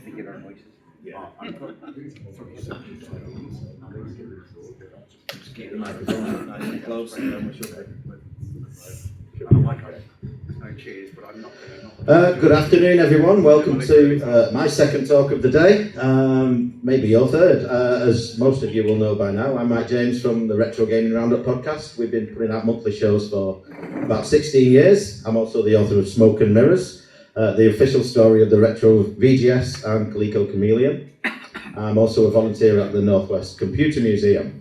Think of our voices. Yeah. Just keep the microphone nice and close. I don't like it. There's no cheers, but I'm not going to. Good afternoon, everyone. Welcome to my second talk of the day, maybe your third. As most of you will know by now, I'm Mike James from the Retro Gaming Roundup podcast. We've been putting out monthly shows for about 16 years. I'm also the author of Smoke and Mirrors, the official story of the Retro VGS and Coleco Chameleon. I'm also a volunteer at the Northwest Computer Museum.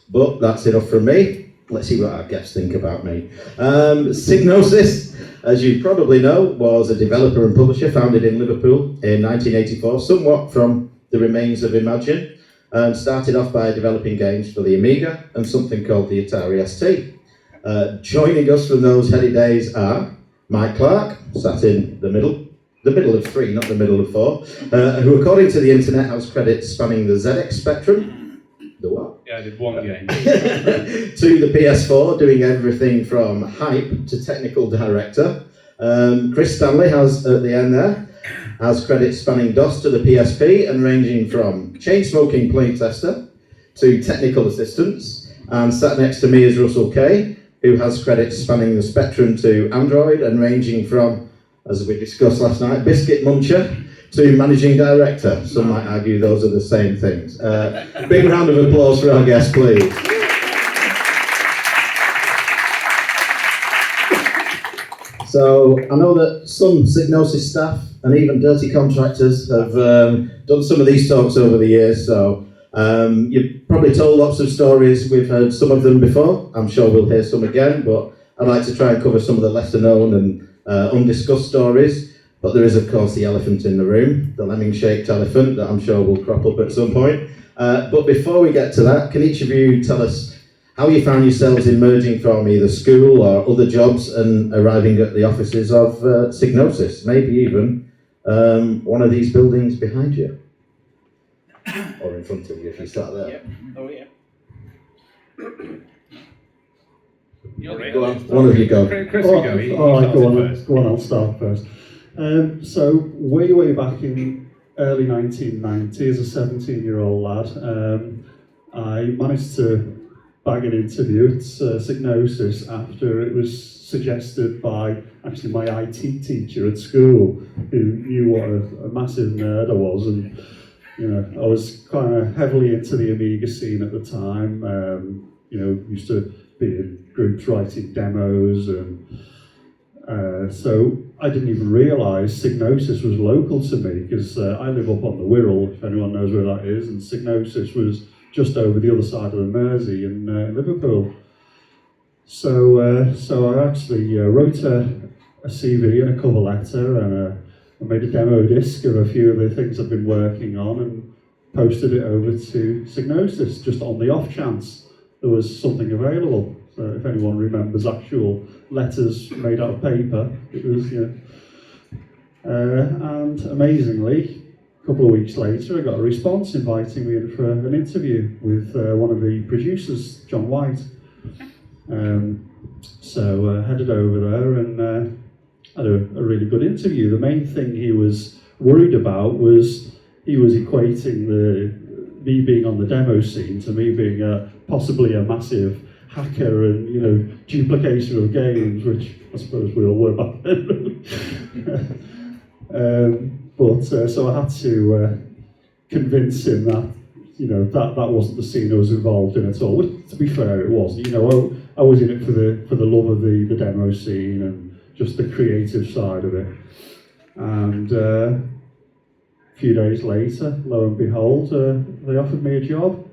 But that's enough from me. Let's see what our guests think about me. Psygnosis, as you probably know, was a developer and publisher founded in Liverpool in 1984, somewhat from the remains of Imagine, and started off by developing games for the Amiga and something called the Atari ST. Joining us from those heady days are Mike Clarke, sat in the middle of three, not the middle of four, who according to the internet has credits spanning the ZX Spectrum, the what? Yeah, I did one game. to the PS4, doing everything from hype to technical director. Chris Stanley has, at the end there, has credits spanning DOS to the PSP and ranging from chain-smoking playtester to technical assistance. And sat next to me is Russel K, who has credits spanning the Spectrum to Android and ranging from, as we discussed last night, biscuit muncher to managing director. Some might argue those are the same things. Big round of applause for our guest, please. So I know that some Psygnosis staff and even dirty contractors have done some of these talks over the years, so you've probably told lots of stories. We've heard some of them before. I'm sure we'll hear some again, but I'd like to try and cover some of the lesser known and undiscussed stories. But there is, of course, the elephant in the room, the lemming-shaped elephant that I'm sure will crop up at some point. But before we get to that, can each of you tell us how you found yourselves emerging from either school or other jobs and arriving at the offices of Psygnosis, maybe even one of these buildings behind you? Or in front of you if you start there. Yeah. Oh, yeah. Go on, one of you go. Chris, go. All right, go on, I'll start first. So way back in early 1990, as a 17-year-old lad, I managed to bag an interview at Psygnosis after it was suggested by actually my IT teacher at school, who knew what a massive nerd I was, and I was kind of heavily into the Amiga scene at the time. Used to be in groups writing demos, and so I didn't even realise Psygnosis was local to me, because I live up on the Wirral, if anyone knows where that is, and Psygnosis was just over the other side of the Mersey in Liverpool. So I actually wrote a CV and a cover letter, and I made a demo disc of a few of the things I've been working on and posted it over to Psygnosis, just on the off chance there was something available. So if anyone remembers actual letters made out of paper, it was, and amazingly, a couple of weeks later, I got a response inviting me in for an interview with one of the producers, John White. So headed over there and had a really good interview. The main thing he was worried about was he was equating me being on the demo scene to me being possibly a massive hacker and duplication of games, which I suppose we all were back then. So I had to convince him that that wasn't the scene I was involved in at all. Which, to be fair, it wasn't. I was in it for the love of the demo scene and just the creative side of it. And a few days later, lo and behold, they offered me a job.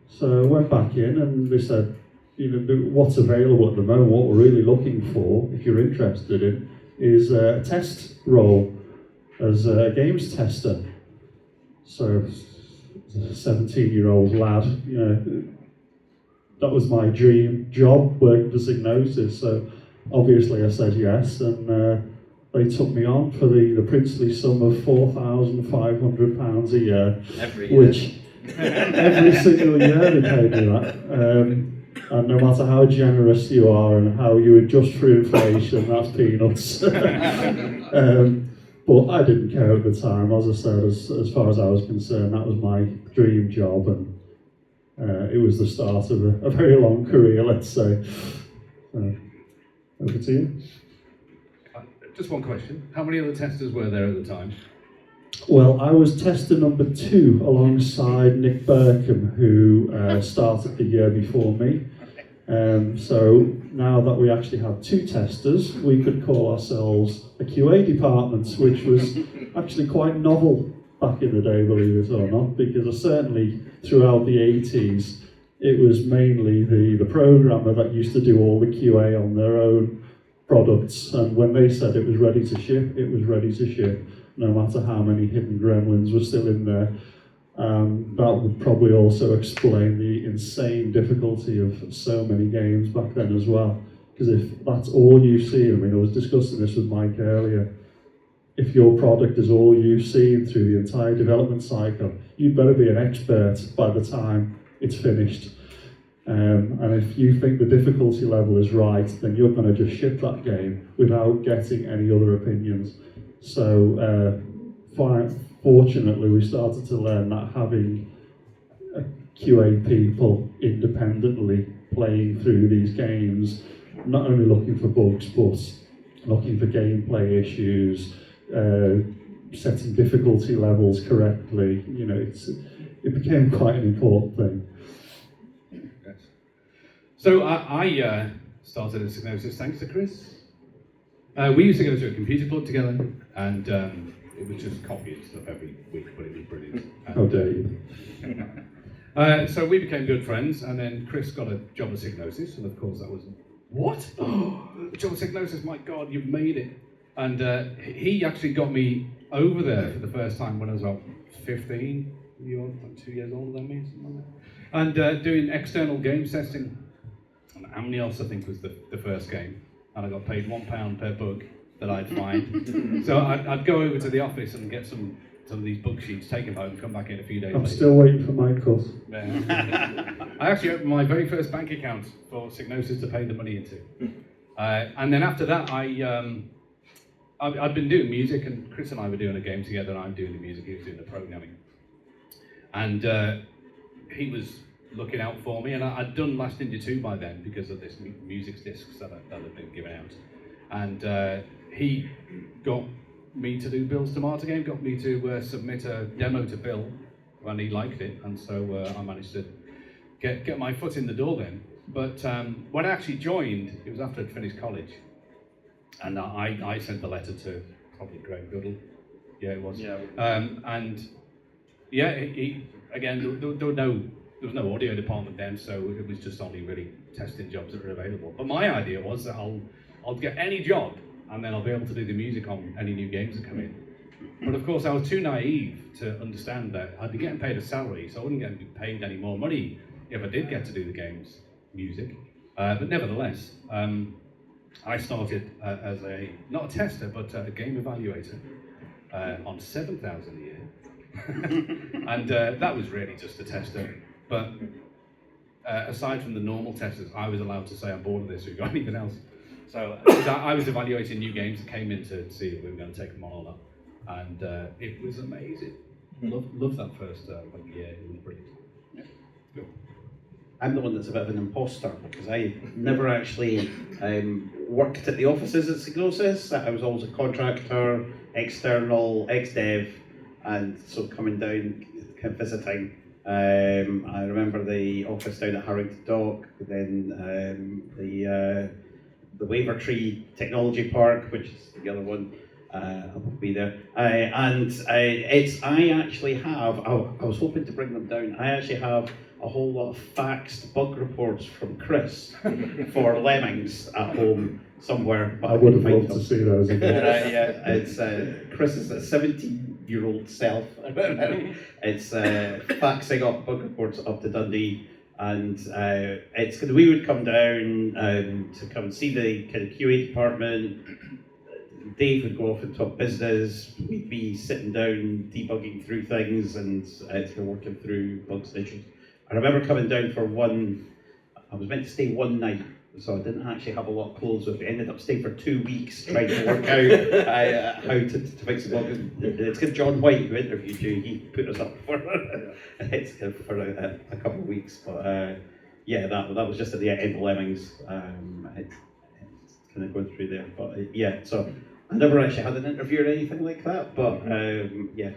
So I went back in and they said, what's available at the moment, what we're really looking for, if you're interested in, is a test role as a games tester. So, as a 17-year-old lad, that was my dream job, working for Psygnosis. So obviously I said yes, and they took me on for the princely sum of £4,500 a year. Every year. Which every single year they paid me that. And no matter how generous you are and how you adjust for inflation, that's peanuts. But I didn't care at the time. As I said, as far as I was concerned, that was my dream job, and it was the start of a very long career, let's say. Over to you. Just one question. How many other testers were there at the time? Well, I was tester number 2 alongside Nick Burkham, who started the year before me. So now that we actually had 2 testers, we could call ourselves a QA department, which was actually quite novel back in the day, believe it or not, because certainly throughout the 80s, it was mainly the programmer that used to do all the QA on their own products, and when they said it was ready to ship, it was ready to ship, no matter how many hidden gremlins were still in there. That would probably also explain the insane difficulty of so many games back then as well. Because if that's all you've seen, I mean, I was discussing this with Mike earlier, if your product is all you've seen through the entire development cycle, you'd better be an expert by the time it's finished. And if you think the difficulty level is right, then you're going to just ship that game without getting any other opinions. So fortunately, we started to learn that having QA people independently playing through these games, not only looking for bugs, but looking for gameplay issues, setting difficulty levels correctly, you know, it became quite an important thing. Yes. So I started at Psygnosis thanks to Chris. We used to go to a computer club together, and it was just copying stuff every week, but it was brilliant. And, How dare you? So we became good friends, and then Chris got a job at Psygnosis, and of course that was, what? Oh, the job at Psygnosis, my God, you've made it. And he actually got me over there for the first time when I was about 15, you're like 2 years older than me, something like that. And doing external games testing. And Amnios, I think, was the first game. And I got paid £1 per bug that I'd find. So I'd go over to the office and get some of these bug sheets, take them home, and come back in a few days I'm later. still waiting for my cut. I actually opened my very first bank account for Psygnosis to pay the money into. And then after that, I'd been doing music, and Chris and I were doing a game together, and I'm doing the music, he was doing the programming. And he was looking out for me, and I'd done Last Ninja 2 by then because of this music discs that had been given out. And he got me to do Bill's Tomato game, got me to submit a demo to Bill, and he liked it, and so I managed to get my foot in the door then. But when I actually joined, it was after I'd finished college, and I sent the letter to probably Greg Goodall, yeah it was. Yeah. And yeah, again, there was no audio department then, so it was just only really testing jobs that were available. But my idea was that I'll get any job, and then I'll be able to do the music on any new games that come in. But of course, I was too naive to understand that I'd be getting paid a salary, so I wouldn't get paid any more money if I did get to do the game's music. But nevertheless, I started as not a tester, but a game evaluator on $7,000 a year. And that was really just a tester. But aside from the normal testers, I was allowed to say, I'm bored of this, we've got anything else. So I was evaluating new games that came in to see if we were going to take them on or not. And it was amazing. Loved that first year, it was brilliant. Yeah. Cool. I'm the one that's a bit of an imposter because I never actually worked at the offices at Psygnosis. I was always a contractor, external, ex-dev, and so coming down, kind of visiting. I remember the office down at Harrington Dock, then the Wavertree Technology Park, which is the other one. I won't be there. I actually have, I was hoping to bring them down, I actually have a whole lot of faxed bug reports from Chris for Lemmings at home somewhere. But I would have couldn't loved find to see those again. yeah, it's Chris's 17-year-old self. It's faxing up bug reports up to Dundee, and we would come down to come and see the kind of QA department. Dave would go off and talk business. We'd be sitting down, debugging through things and working through bugs and issues. I remember coming down for I was meant to stay one night so I didn't actually have a lot of clothes with me. I ended up staying for 2 weeks trying to work out how to fix the blog. It's got John White, who interviewed you, he put us up for a couple of weeks. But yeah, that was just at the end of Lemmings. It's kind of going through there. But yeah, so I never actually had an interview or anything like that. But yeah,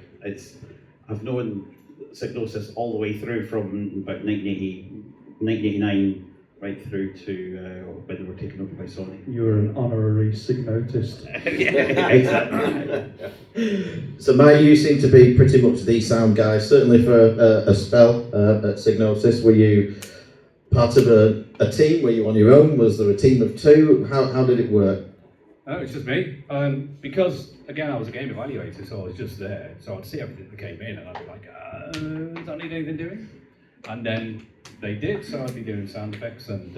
I've known Psygnosis all the way through from about 1989 right through to when they were taken over by Sony. You were an honorary Psygnotist. Yeah, exactly. So, Mike, you seem to be pretty much the sound guy, certainly for a spell at Psygnosis. Were you part of a team? Were you on your own? Was there a team of two? How did it work? No, it's just me. Because, again, I was a game evaluator, so I was just there. So I'd see everything that came in and I'd be like, does that need anything doing? And then they did, so I'd be doing sound effects and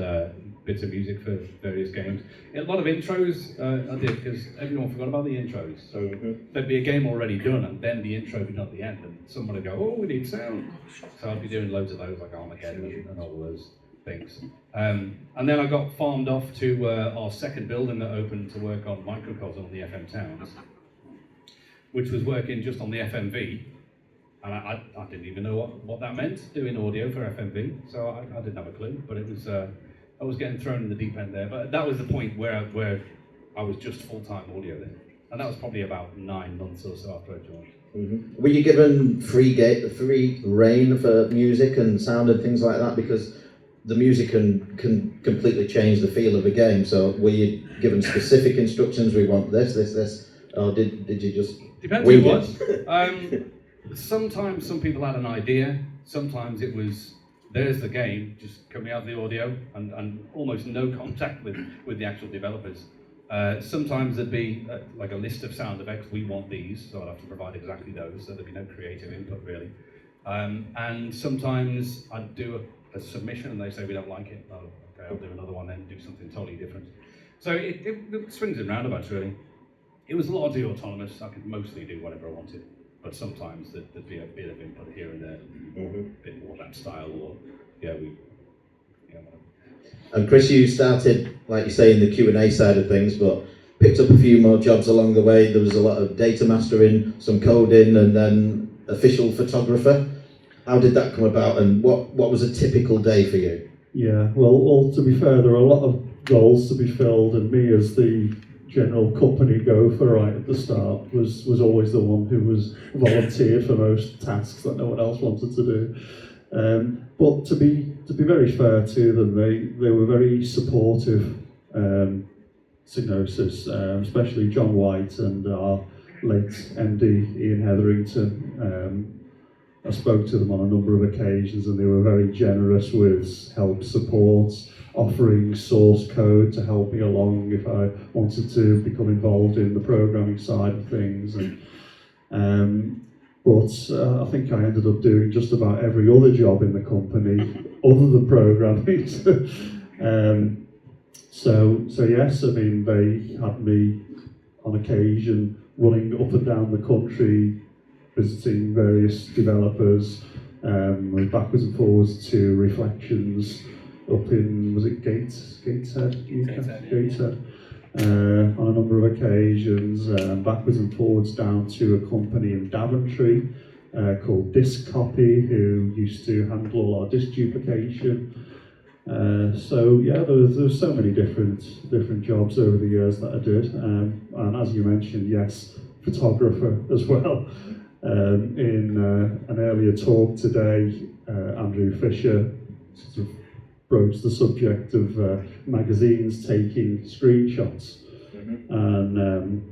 bits of music for various games. A lot of intros I did, because everyone forgot about the intros. So there'd be a game already done, and then the intro would be done at the end, and someone would go, oh, we need sound. So I'd be doing loads of those, like Armageddon and all those things. And then I got farmed off to our second building that opened to work on microcosm on the FM Towns, which was working just on the FMV. And I didn't even know what that meant, doing audio for FMV, so I didn't have a clue, but it was, I was getting thrown in the deep end there, but that was the point where I was just full-time audio then, and that was probably about 9 months or so after I joined. Mm-hmm. Were you given free reign for music and sound and things like that? Because the music can completely change the feel of a game, so were you given specific instructions, we want this, or did you just Depends who it was. Sometimes some people had an idea, sometimes it was, there's the game, just coming out of the audio, and almost no contact with the actual developers. Sometimes there'd be like a list of sound effects, we want these, so I'd have to provide exactly those, so there'd be no creative input really. And sometimes I'd do a submission and they say we don't like it, oh, okay, I'll do another one then, do something totally different. So it swings and roundabouts really. It was largely autonomous, I could mostly do whatever I wanted. But sometimes there'd be a bit of input here and there, a bit more that style, or whatever. And Chris, you started, like you say, in the Q&A side of things, but picked up a few more jobs along the way. There was a lot of data mastering, some coding, and then official photographer. How did that come about, and what was a typical day for you? Yeah, well, to be fair, there are a lot of roles to be filled, and me as the general company gopher right at the start was always the one who was volunteered for most tasks that no one else wanted to do. But to be very fair to them, they were very supportive. Psygnosis, especially John White and our late MD Ian Hetherington. I spoke to them on a number of occasions, and they were very generous with help, support, offering source code to help me along if I wanted to become involved in the programming side of things. But I think I ended up doing just about every other job in the company other than programming. So yes, I mean, they had me on occasion running up and down the country, visiting various developers, backwards and forwards to Reflections up in, was it Gateshead? Gateshead. On a number of occasions, backwards and forwards down to a company in Daventry called Disc Copy, who used to handle a lot of disc duplication. So yeah, there was so many different jobs over the years that I did, and as you mentioned, yes, photographer as well. In an earlier talk today, Andrew Fisher sort of broached the subject of magazines taking screenshots, and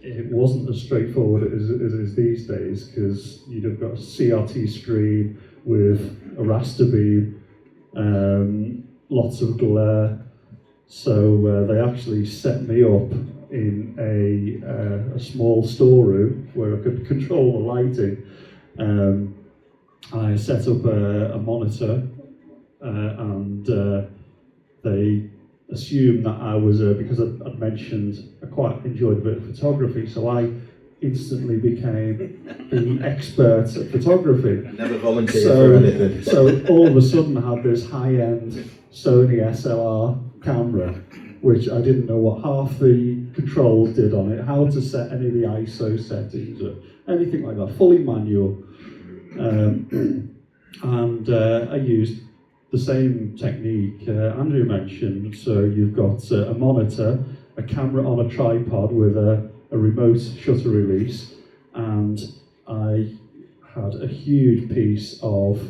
it wasn't as straightforward as it is these days, because you'd have got a CRT screen with a raster beam, lots of glare. So they actually set me up in a small storeroom where I could control the lighting. I set up a monitor, and they assumed that I was, because I'd mentioned I quite enjoyed a bit of photography, so I instantly became the expert at photography. Never volunteered for anything. So all of a sudden I had this high-end Sony SLR camera, which I didn't know what half the controls did on it, how to set any of the ISO settings or anything like that, fully manual. And I used the same technique Andrew mentioned. So you've got a monitor, a camera on a tripod with a remote shutter release, and I had a huge piece of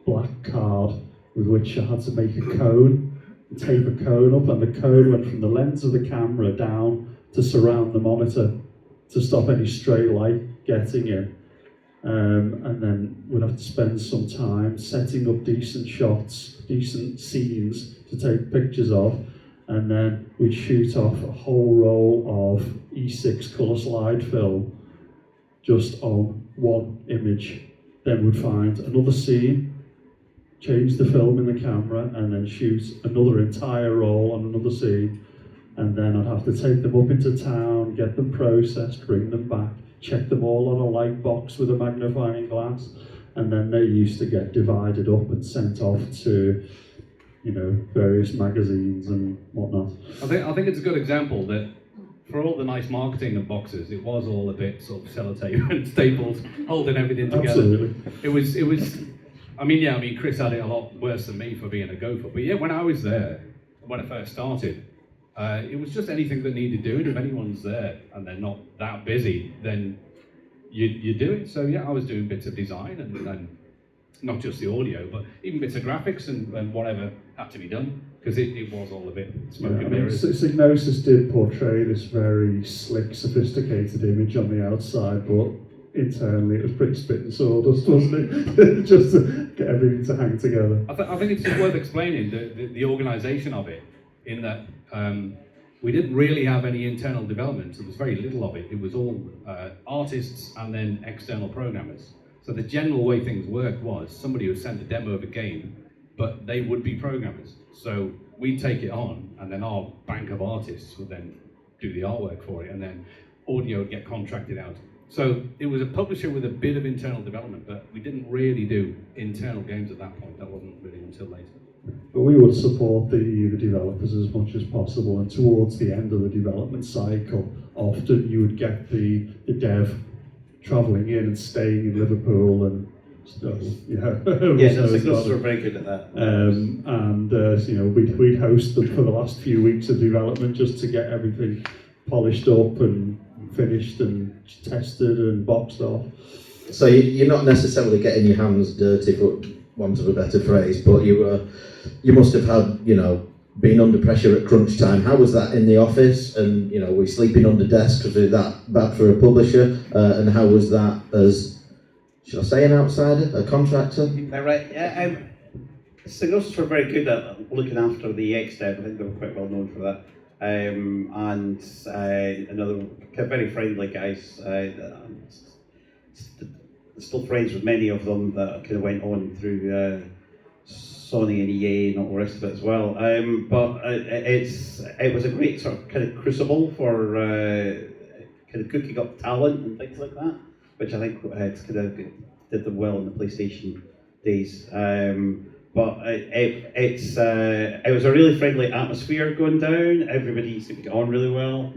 black card with which I had to make a cone, tape a cone up, and the cone went from the lens of the camera down to surround the monitor to stop any stray light getting in. And then we'd have to spend some time setting up decent shots, decent scenes to take pictures of, and then we'd shoot off a whole roll of E6 colour slide film just on one image. Then we'd find another scene, change the film in the camera, and then shoot another entire roll on another scene. And then I'd have to take them up into town, get them processed, bring them back, check them all on a light box with a magnifying glass, and then they used to get divided up and sent off to, you know, various magazines and whatnot. I think it's a good example that for all the nice marketing of boxes, it was all a bit sort of sellotape and staples holding everything together. Absolutely. It was. I mean, Chris had it a lot worse than me for being a gopher. But yeah, when I was there, when I first started, it was just anything that needed doing. If anyone's there and they're not that busy, then you do it. So yeah, I was doing bits of design and not just the audio, but even bits of graphics and whatever had to be done, because it was all a bit smoke and mirrors. Psygnosis did portray this very slick, sophisticated image on the outside, but internally it was pretty spit and sawdust, wasn't it? Just to get everything to hang together. I think it's just worth explaining the organisation of it, in that we didn't really have any internal development. There was very little of it. It was all artists and then external programmers. So the general way things worked was somebody would send a demo of a game, but they would be programmers. So we'd take it on, and then our bank of artists would then do the artwork for it, and then audio would get contracted out. So it was a publisher with a bit of internal development, but we didn't really do internal games at that point. That wasn't really until later. But we would support the developers as much as possible, and towards the end of the development cycle, often you would get the dev travelling in and staying in Liverpool and stuff. Yeah, Psygnosis were very good at that. You know, we'd host them for the last few weeks of development just to get everything polished up and finished and tested and boxed off. So you're not necessarily getting your hands dirty, for want of a better phrase, but you must have had, you know, been under pressure at crunch time. How was that in the office? And, you know, were you sleeping under desks? Was it that bad for a publisher? And how was that as, should I say, an outsider, a contractor? Right. Yeah, Psygnosis were very good at looking after the ex-dev. I think they were quite well known for that. Another very friendly guys. Still friends with many of them that kind of went on through Sony and EA and all the rest of it as well. But it was a great sort of kind of crucible for kind of cooking up talent and things like that, which I think it's kind of did them well in the PlayStation days. But it was a really friendly atmosphere going down. Everybody seemed to get on really well.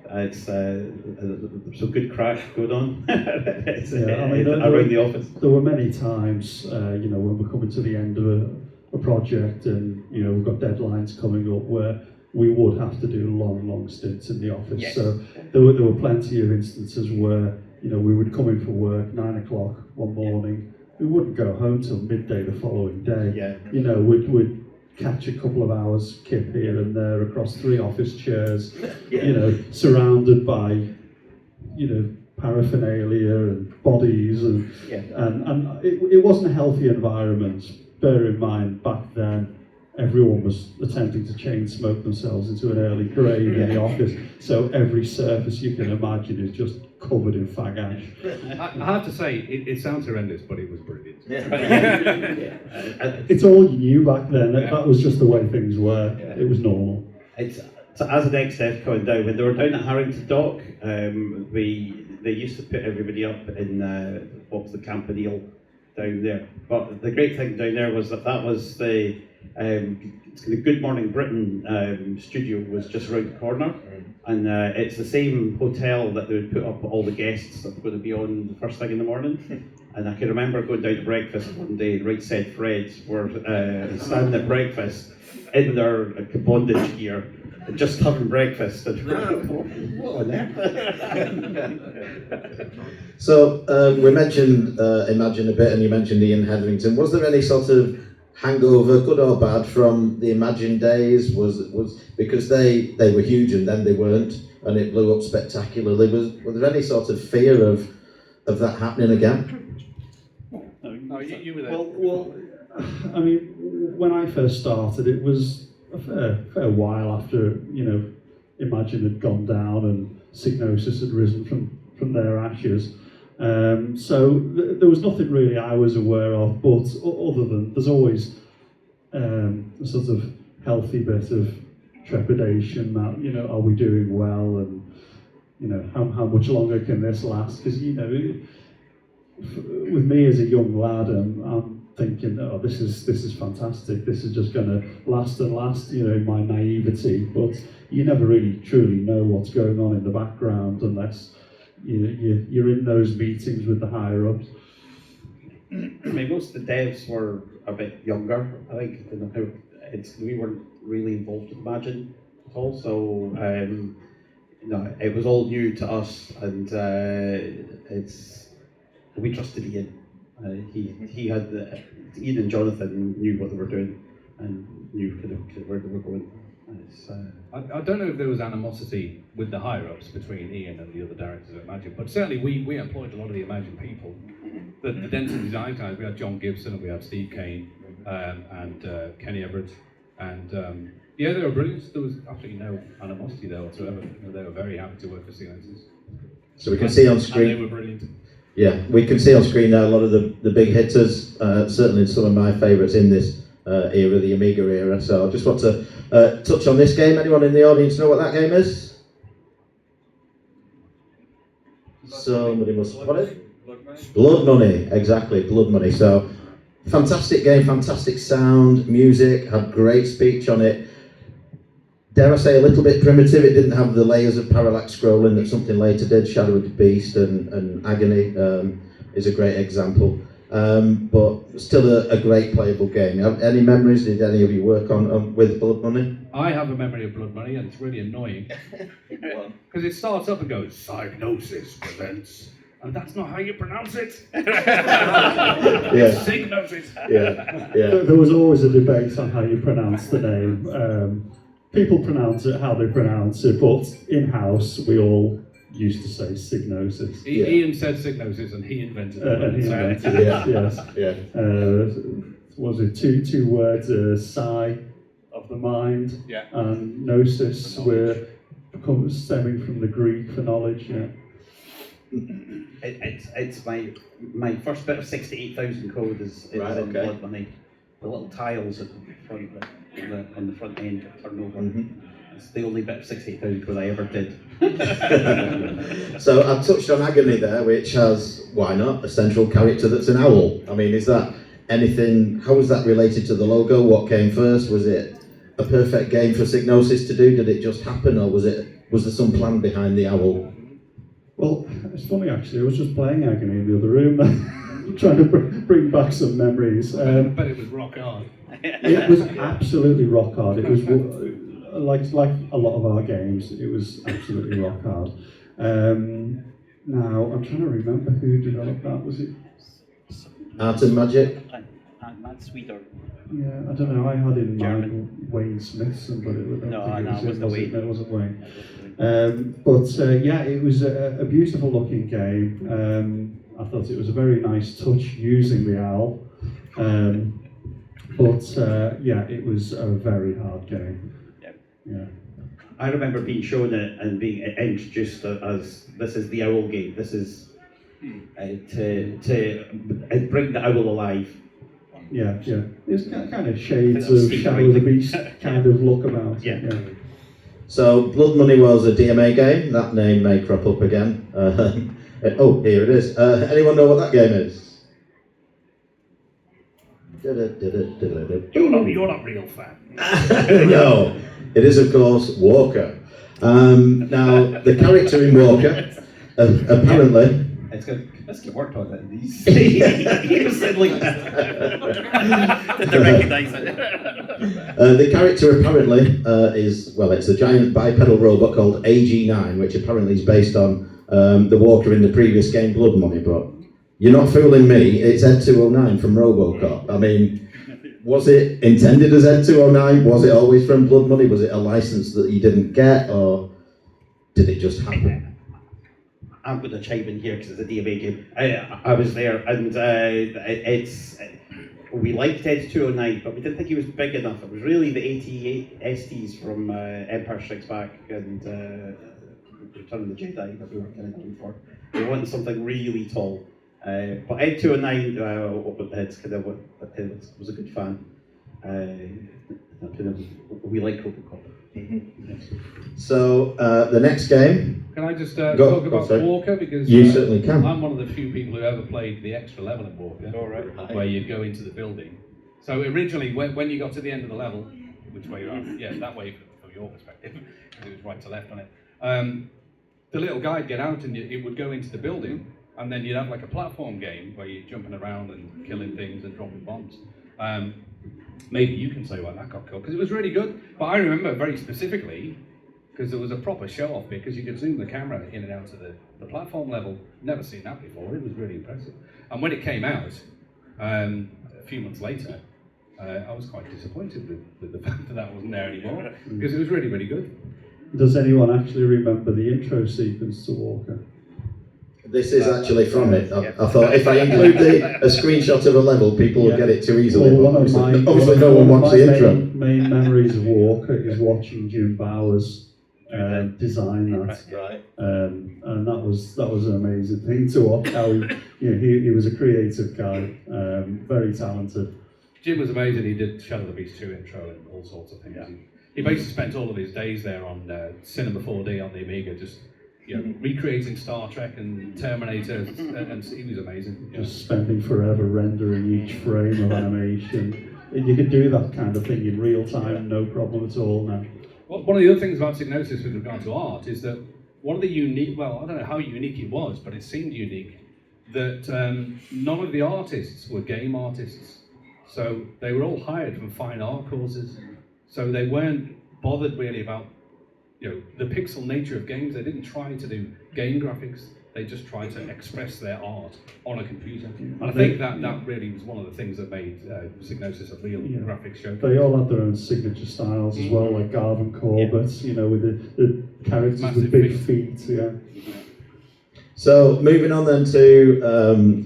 It's some good crack going on around the office. There were many times, you know, when we're coming to the end of a project, and you know we've got deadlines coming up, where we would have to do long stints in the office. Yes. So there were plenty of instances where, you know, we would come in for work 9 o'clock one morning. We wouldn't go home till midday the following day. Yeah. You know, we'd catch a couple of hours kip here and there across 3 office chairs, you know, surrounded by, you know, paraphernalia and bodies, and it wasn't a healthy environment. Bear in mind, back then, everyone was attempting to chain smoke themselves into an early grave in the office, so every surface you can imagine is just covered in fag ash. I have to say, it sounds horrendous, but it was brilliant. It's all you knew back then. That was just the way things were. It was normal. It's So as an ex-dev coming down, when they were down at Harrington Dock, they used to put everybody up in what was the Campanile down there. But the great thing down there was that was the Good Morning Britain studio was just around the corner, and it's the same hotel that they would put up all the guests that were going to be on the first thing in the morning. And I can remember going down to breakfast one day, and Right Said Fred's were standing at breakfast in their bondage gear, just having breakfast. And what on earth? So we mentioned Imagine a bit, and you mentioned Ian Hetherington. Was there any sort of hangover, good or bad, from the Imagine days? Was because they were huge and then they weren't, and it blew up spectacularly. Was there any sort of fear of that happening again? No, you were there. Well, I mean, when I first started, it was a fair while after, Imagine had gone down and Psygnosis had risen from their ashes. So there was nothing really I was aware of, but other than there's always a sort of healthy bit of trepidation that, are we doing well, and how much longer can this last? Because with me as a young lad, I'm thinking, oh, this is fantastic. This is just going to last and last. My naivety, but you never really truly know what's going on in the background unless you're in those meetings with the higher ups. I mean, most of the devs were a bit younger. I think we weren't really involved with Imagine at all, so it was all new to us, and we trusted Ian. He had Ian and Jonathan knew what they were doing and knew kind of where they were going. I don't know if there was animosity with the higher ups between Ian and the other directors at Imagine, but certainly we employed a lot of the Imagine people. The density design guys, we had John Gibson and we had Steve Kane and Kenny Everett, and they were brilliant. There was absolutely no animosity there whatsoever. They were very happy to work for Psygnosis. So we can see on screen. And they were brilliant. Yeah, we can see on screen now a lot of the big hitters, certainly some of my favourites in this era, the Amiga era. So I just want to touch on this game. Anyone in the audience know what that game is? Somebody must what it? Blood Money, exactly, Blood Money. So fantastic game, fantastic sound, music, had great speech on it. Dare I say a little bit primitive, it didn't have the layers of parallax scrolling that something later did. Shadow of the Beast and Agony is a great example. But still a great playable game. Any memories? Did any of you work on with Blood Money? I have a memory of Blood Money, and it's really annoying. Because it starts up and goes, Psygnosis presents, and that's not how you pronounce it. Yeah. Psygnosis. Yeah. There was always a debate on how you pronounce the name. People pronounce it how they pronounce it, but in-house we all used to say Psygnosis. Ian said Psygnosis, and he invented it. And he invented it, yes. Yeah. Was it two words, Psi of the mind, and Gnosis, stemming from the Greek for knowledge, yeah. It's my first bit of 68,000 code is Right, in okay. Blood Money. The little tiles at the front on the front end that turn over. Mm-hmm. It's the only bit of 68,000 code I ever did. So I touched on Agony there, which has, why not, a central character that's an owl. I mean, is that anything, how was that related to the logo? What came first? Was it a perfect game for Psygnosis to do? Did it just happen, or was there some plan behind the owl? Well, it's funny actually, I was just playing Agony in the other room, trying to bring back some memories. But it was rock hard. It was absolutely rock hard. It was like a lot of our games, it was absolutely rock hard. Now, I'm trying to remember who developed that. Was it Art and Magic? Matt Sweeter. Yeah, I don't know. I had in mind Wayne Smithson, but it wasn't Wayne. It was a beautiful looking game. I thought it was a very nice touch using the owl. It was a very hard game. Yeah. I remember being shown it and being introduced as this is the owl game. This is to bring the owl alive. Yeah. It's kind of shades of Shadow of the Beast kind of look about it. Yeah. So Blood Money was a DMA game. That name may crop up again. Oh, here it is. Anyone know what that game is? You're not real fan. No, it is of course Walker. Now the character in Walker apparently. It's good. Let's get worked on it. He was said like that. Did they recognise it? The character apparently is, well, it's a giant bipedal robot called AG9, which apparently is based on the Walker in the previous game Blood Money, but you're not fooling me, it's Ed 209 from Robocop. I mean, was it intended as Ed 209? Was it always from Blood Money? Was it a license that you didn't get, or did it just happen? I'm going to chime in here because it's a DMA game. I was there, and we liked Ed 209, but we didn't think he was big enough. It was really the 88 STs from Empire Strikes Back and Return of the Jedi that we were kind of going for. We wanted something really tall. But Ed 209 was a good fan. We like Robocop. So the next game. Can I just talk about Walker? Because you certainly can. I'm one of the few people who ever played the extra level in Walker, where you go into the building. So originally, when you got to the end of the level, which way you're on? Yeah, that way from your perspective, because it was right to left on it. The little guy'd get out and it would go into the building, and then you'd have like a platform game where you're jumping around and killing things and dropping bombs. Maybe you can say why that got killed, because it was really good. But I remember very specifically, because there was a proper show-off bit, because you could zoom the camera in and out of the platform level. Never seen that before. It was really impressive. And when it came out, a few months later, I was quite disappointed with the fact that wasn't there anymore, because it was really, really good. Does anyone actually remember the intro sequence to Walker? This is actually from it. I thought if I include a screenshot of a level, people will get it too easily. Well, obviously, no one wants the intro. Main memories of Walker is watching Jim Bowers design that, right? And that was an amazing thing to watch. How he was a creative guy, very talented. Jim was amazing. He did Shadow of the Beast 2 intro and all sorts of things. Yeah. He basically spent all of his days there on Cinema 4D on the Amiga, just recreating Star Trek and Terminator, and he was amazing. Just spending forever rendering each frame of animation. You could do that kind of thing in real time, no problem at all now. Well, one of the other things about Psygnosis with regard to art is that one of the unique, well, I don't know how unique it was, but it seemed unique, that none of the artists were game artists. So they were all hired from fine art courses. So they weren't bothered really about the pixel nature of games. They didn't try to do game graphics. They just tried to express their art on a computer. And I think that really was one of the things that made Psygnosis a real graphics show. They all had their own signature styles as well, like Garvin Corbett's, with the characters massive with big feet. So moving on then to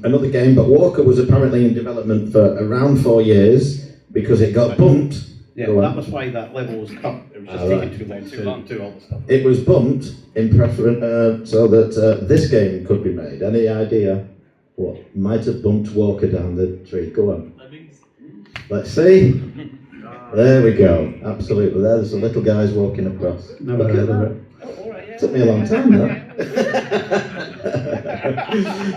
another game, but Walker was apparently in development for around 4 years because it got bumped. Yeah, that was why that level was cut. It was just taking too long to do all the stuff. It was bumped in preference so that this game could be made. Any idea what might have bumped Walker down the tree? Go on. Let's see. There we go. Absolutely. There's the little guys walking across. Never heard of it. Took me a long time though.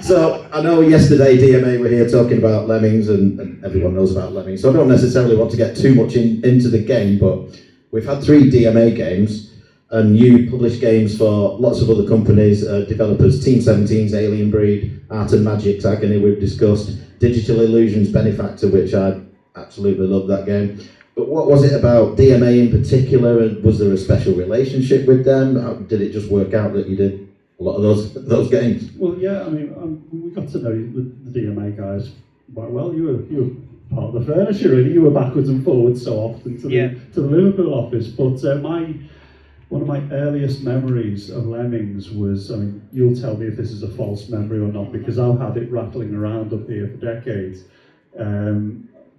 So I know yesterday DMA were here talking about Lemmings, and everyone knows about Lemmings, so I don't necessarily want to get too much into the game, but we've had 3 DMA games, and you publish games for lots of other companies, developers, Team 17's Alien Breed, Art and Magic's Agony we've discussed, Digital Illusions Benefactor, which I absolutely love that game. But what was it about DMA in particular, and was there a special relationship with them? How, did it just work out that you did a lot of those games? Well, yeah, I mean, we got to know the DMA guys quite well. You were part of the furniture, really. You were backwards and forwards so often to the Liverpool office. But one of my earliest memories of Lemmings was, I mean, you'll tell me if this is a false memory or not, because I've had it rattling around up here for decades.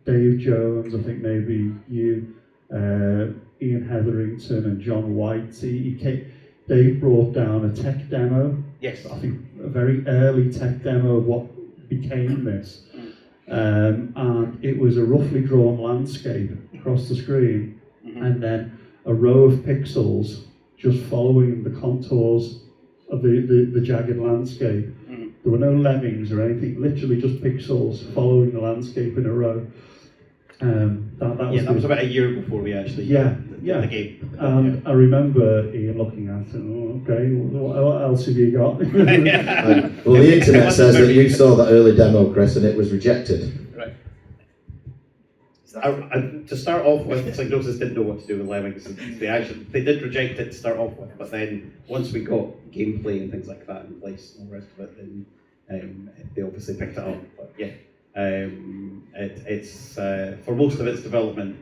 Dave Jones, I think maybe you, Ian Hetherington and John White. Dave brought down a tech demo. Yes. I think a very early tech demo of what became this. And it was a roughly drawn landscape across the screen, and then a row of pixels just following the contours of the jagged landscape. There were no lemmings or anything, literally just pixels following the landscape in a row. That was about a year before we actually did the game. I remember Ian looking at it, okay, what else have you got? Well, the internet says that you saw that early demo, Chris, and it was rejected. Right. To start off with, Psygnosis didn't know what to do with lemmings. They did reject it to start off with, but then once we got gameplay and things like that in place and the rest of it, then they obviously picked it up. But yeah, it's for most of its development,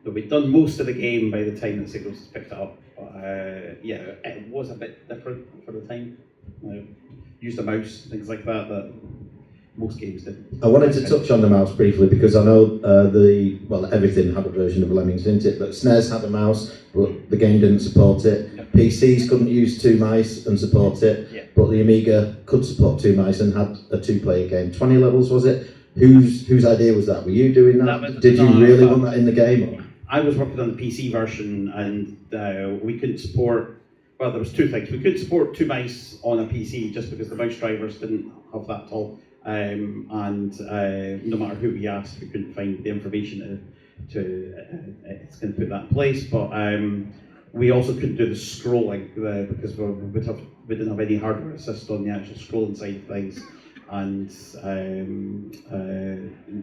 that we'd done most of the game by the time that Psygnosis picked it up. But it was a bit different for the time. Used a mouse, things like that most games did. I wanted to touch on the mouse briefly because I know everything had a version of Lemmings, didn't it? But SNES had a mouse, but the game didn't support it. Yep. PCs couldn't use 2 mice and support it, Yep. but the Amiga could support 2 mice and had a 2-player game. 20 levels, was it? Whose idea was that? Were you doing that? Did you really want that in the game? Or? I was working on the PC version, and we couldn't support. Well, there was 2 things. We couldn't support 2 mice on a PC just because the mouse drivers didn't have that at all. No matter who we asked, we couldn't find the information it's going to put that in place. But we also couldn't do the scrolling because we didn't have any hardware assist on the actual scrolling side of things, and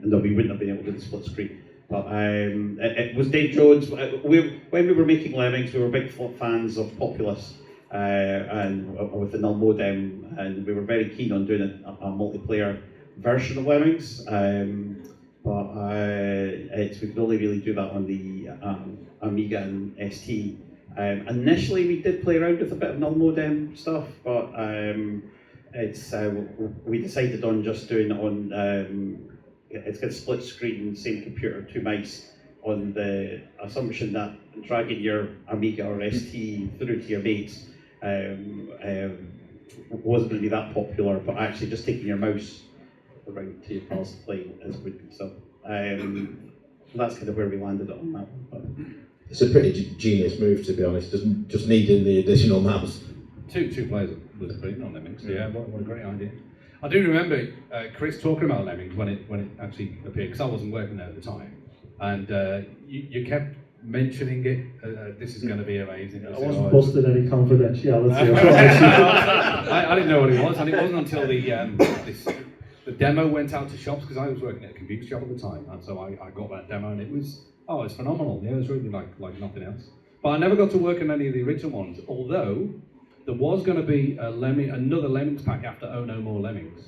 no, we wouldn't have been able to do the split screen. But it was Dave Jones. When we were making Lemmings, we were big fans of Populous. And with the null modem, and we were very keen on doing a multiplayer version of Lemmings, but we could only really do that on the Amiga and ST. Initially, we did play around with a bit of null modem stuff, but we decided on just doing it on. It's got a split screen, same computer, 2 mice, on the assumption that dragging your Amiga or ST through to your mates wasn't going to be that popular, but actually just taking your mouse around to your pals to play is would be. So that's kind of where we landed on that one. But It's a pretty genius move, to be honest, just needing the additional mouse. Two players was brilliant on Lemmings. Yeah, what a great idea. I do remember Chris talking about Lemmings when it actually appeared, because I wasn't working there at the time, and you kept mentioning it. This is going to be amazing. I wasn't busting any confidentiality. I didn't know what it was, and it wasn't until the demo went out to shops, because I was working at a computer shop at the time, and so I got that demo, and it's phenomenal. Yeah, it was really like nothing else. But I never got to work on any of the original ones, although there was going to be another Lemmings pack after Oh No More Lemmings,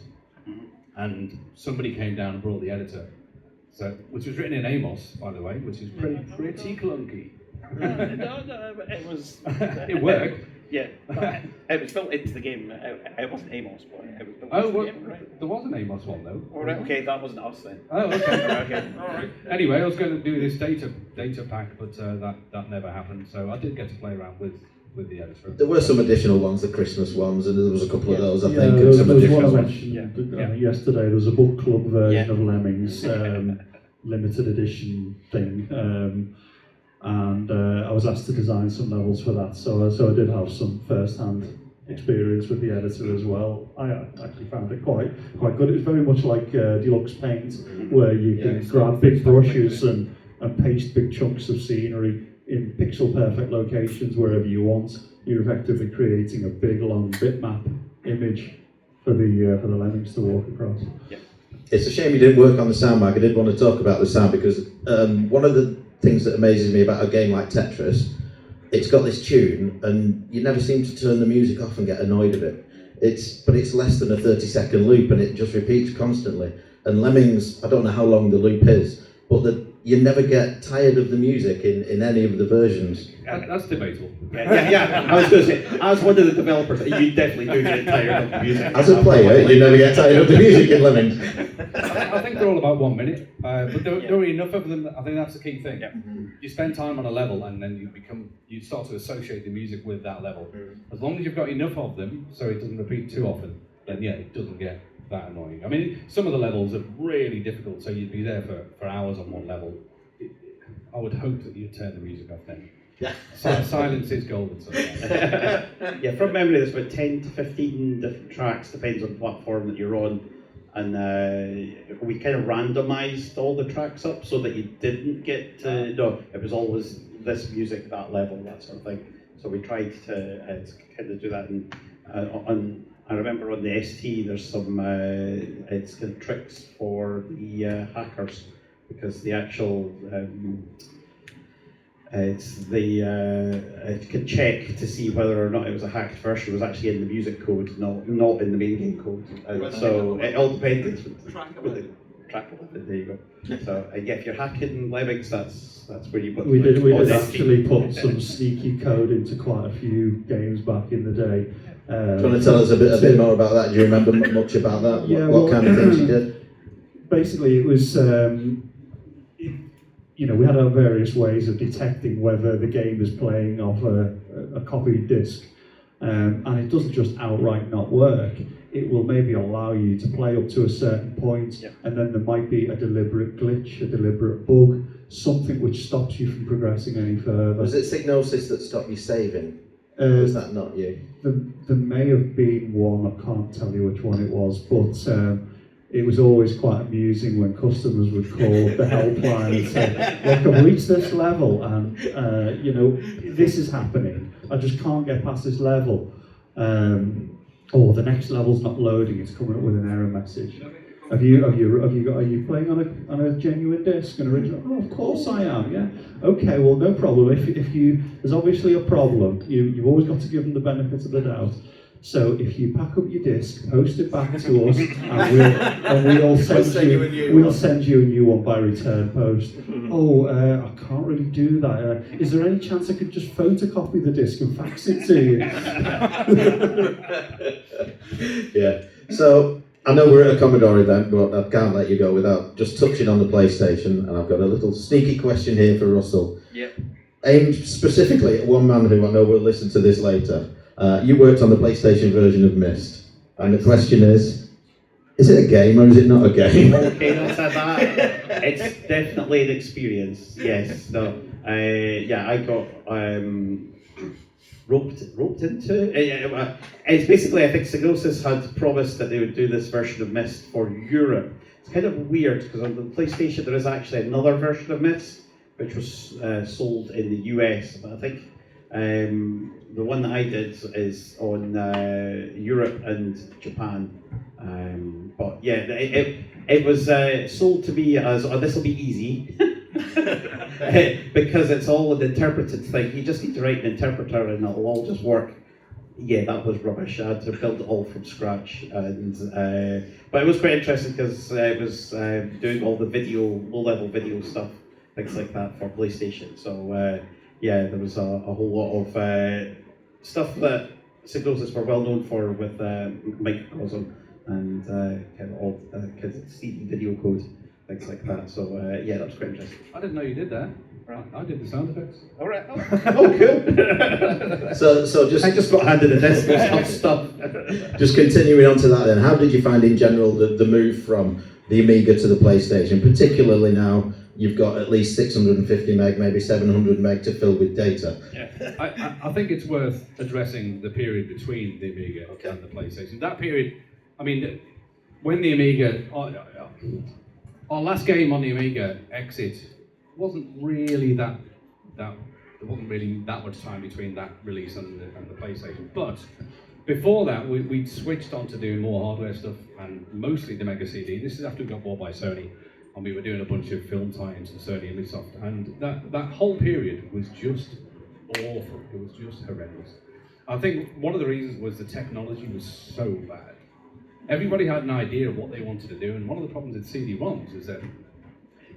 and somebody came down and brought the editor. So, which was written in Amos, by the way, which is pretty clunky. No, it was. It worked. Yeah, it was built into the game. It wasn't Amos, but it was built Oh, into well, the game, right? there was an Amos one though. All right, okay, that wasn't us then. Oh, okay. Okay, all right. Anyway, I was going to do this data pack, but that never happened. So I did get to play around with the editor. There were some additional ones, the Christmas ones, and there was a couple of those, I think, there and was some one I additional ones. mentioned yesterday. There was a book club version Yeah. of Lemmings, limited edition thing, and I was asked to design some levels for that. So I did have some first-hand experience with the editor as well. I actually found it quite good. It was very much like Deluxe Paint, where you can grab big brushes and paste big chunks of scenery in pixel-perfect locations wherever you want. You're effectively creating a big, long bitmap image for the Lemmings to walk across. It's a shame you didn't work on the sound mic. I did want to talk about the sound because one of the things that amazes me about a game like Tetris, it's got this tune and you never seem to turn the music off and get annoyed of it. But it's less than a 30-second loop and it just repeats constantly. And Lemmings, I don't know how long the loop is, but you never get tired of the music in any of the versions. That's debatable. Yeah. I was going to say, as one of the developers, you definitely do get tired of the music. As a player, you never get tired of the music in Lemmings. I think they're all about 1 minute, but there are enough of them. I think that's the key thing. Yeah. You spend time on a level, and then you start to associate the music with that level. As long as you've got enough of them, so it doesn't repeat too often, then it doesn't get that annoying. I mean, some of the levels are really difficult, so you'd be there for hours on one level. I would hope that you'd turn the music off then. Silence is golden. Yeah, from memory, there's about 10 to 15 different tracks, depends on the platform that you're on. And we kind of randomized all the tracks up so that you didn't get to, no, it was always this music, that level, that sort of thing. So we tried to kind of do that. And I remember on the ST, there's some it's kind of tricks for the hackers, because the actual it could check to see whether or not it was a hacked version was actually in the music code, not in the main game code. So it all depended. With the track of it, there you go. So yeah, if you're hacking Lemmings, that's where you put. We did actually put some sneaky code into quite a few games back in the day. Do you want to tell us a bit more about that? Do you remember much about that? Yeah, what kind of things you did? Basically, it was, we had our various ways of detecting whether the game is playing off a copied disc. And it doesn't just outright not work. It will maybe allow you to play up to a certain point, and then there might be a deliberate glitch, a deliberate bug, something which stops you from progressing any further. Was it Psygnosis that stopped you saving? Was that not you? There may have been one, I can't tell you which one it was, but it was always quite amusing when customers would call the helpline and say, look, I've reached this level and, this is happening. I just can't get past this level. Or the next level's not loading, it's coming up with an error message. Are you playing on a genuine disc, an original? Oh, of course I am, yeah. Okay, well, no problem. If there's obviously a problem, you've always got to give them the benefit of the doubt. So if you pack up your disc, post it back to us, and we'll send you a new one by return post. Oh, I can't really do that. Is there any chance I could just photocopy the disc and fax it to you? Yeah. So I know we're at a Commodore event, but I can't let you go without just touching on the PlayStation. And I've got a little sneaky question here for Russell. Yep. Aimed specifically at one man who I know will listen to this later. You worked on the PlayStation version of Myst, and the question is it a game or is it not a game? Okay, let's have that. It's definitely an experience, yes. No, I got roped into it. It's basically, I think Psygnosis had promised that they would do this version of Myst for Europe. It's kind of weird, because on the PlayStation there is actually another version of Myst, which was sold in the US, but I think the one that I did is on Europe and Japan. But yeah, it was sold to me as, oh, this will be easy. Because it's all an interpreted thing. You just need to write an interpreter and it'll all just work. Yeah, that was rubbish. I had to build it all from scratch. But it was quite interesting because it was doing all the low-level video stuff, things like that for PlayStation. So yeah, there was a whole lot of stuff that Psygnosis were well known for with microcosm and kind of all CD video code, things like that. So yeah, that was quite interesting. I didn't know you did that. Right. I did the sound effects. All right. Oh, cool. So just I just got handed a disc of stuff. Just continuing on to that then, how did you find in general the move from the Amiga to the PlayStation, particularly now you've got at least 650 meg, maybe 700 meg to fill with data? Yeah, I think it's worth addressing the period between the Amiga and the PlayStation. That period, I mean, when the Amiga, our last game on the Amiga, Exit, wasn't really there wasn't really that much time between that release and the PlayStation. But before that, we'd switched on to doing more hardware stuff, and mostly the Mega CD. This is after we got bought by Sony, and we were doing a bunch of film tie-ins to Sony and Ubisoft, and that whole period was just awful. It was just horrendous. I think one of the reasons was the technology was so bad. Everybody had an idea of what they wanted to do, and one of the problems with CD-ROMs is that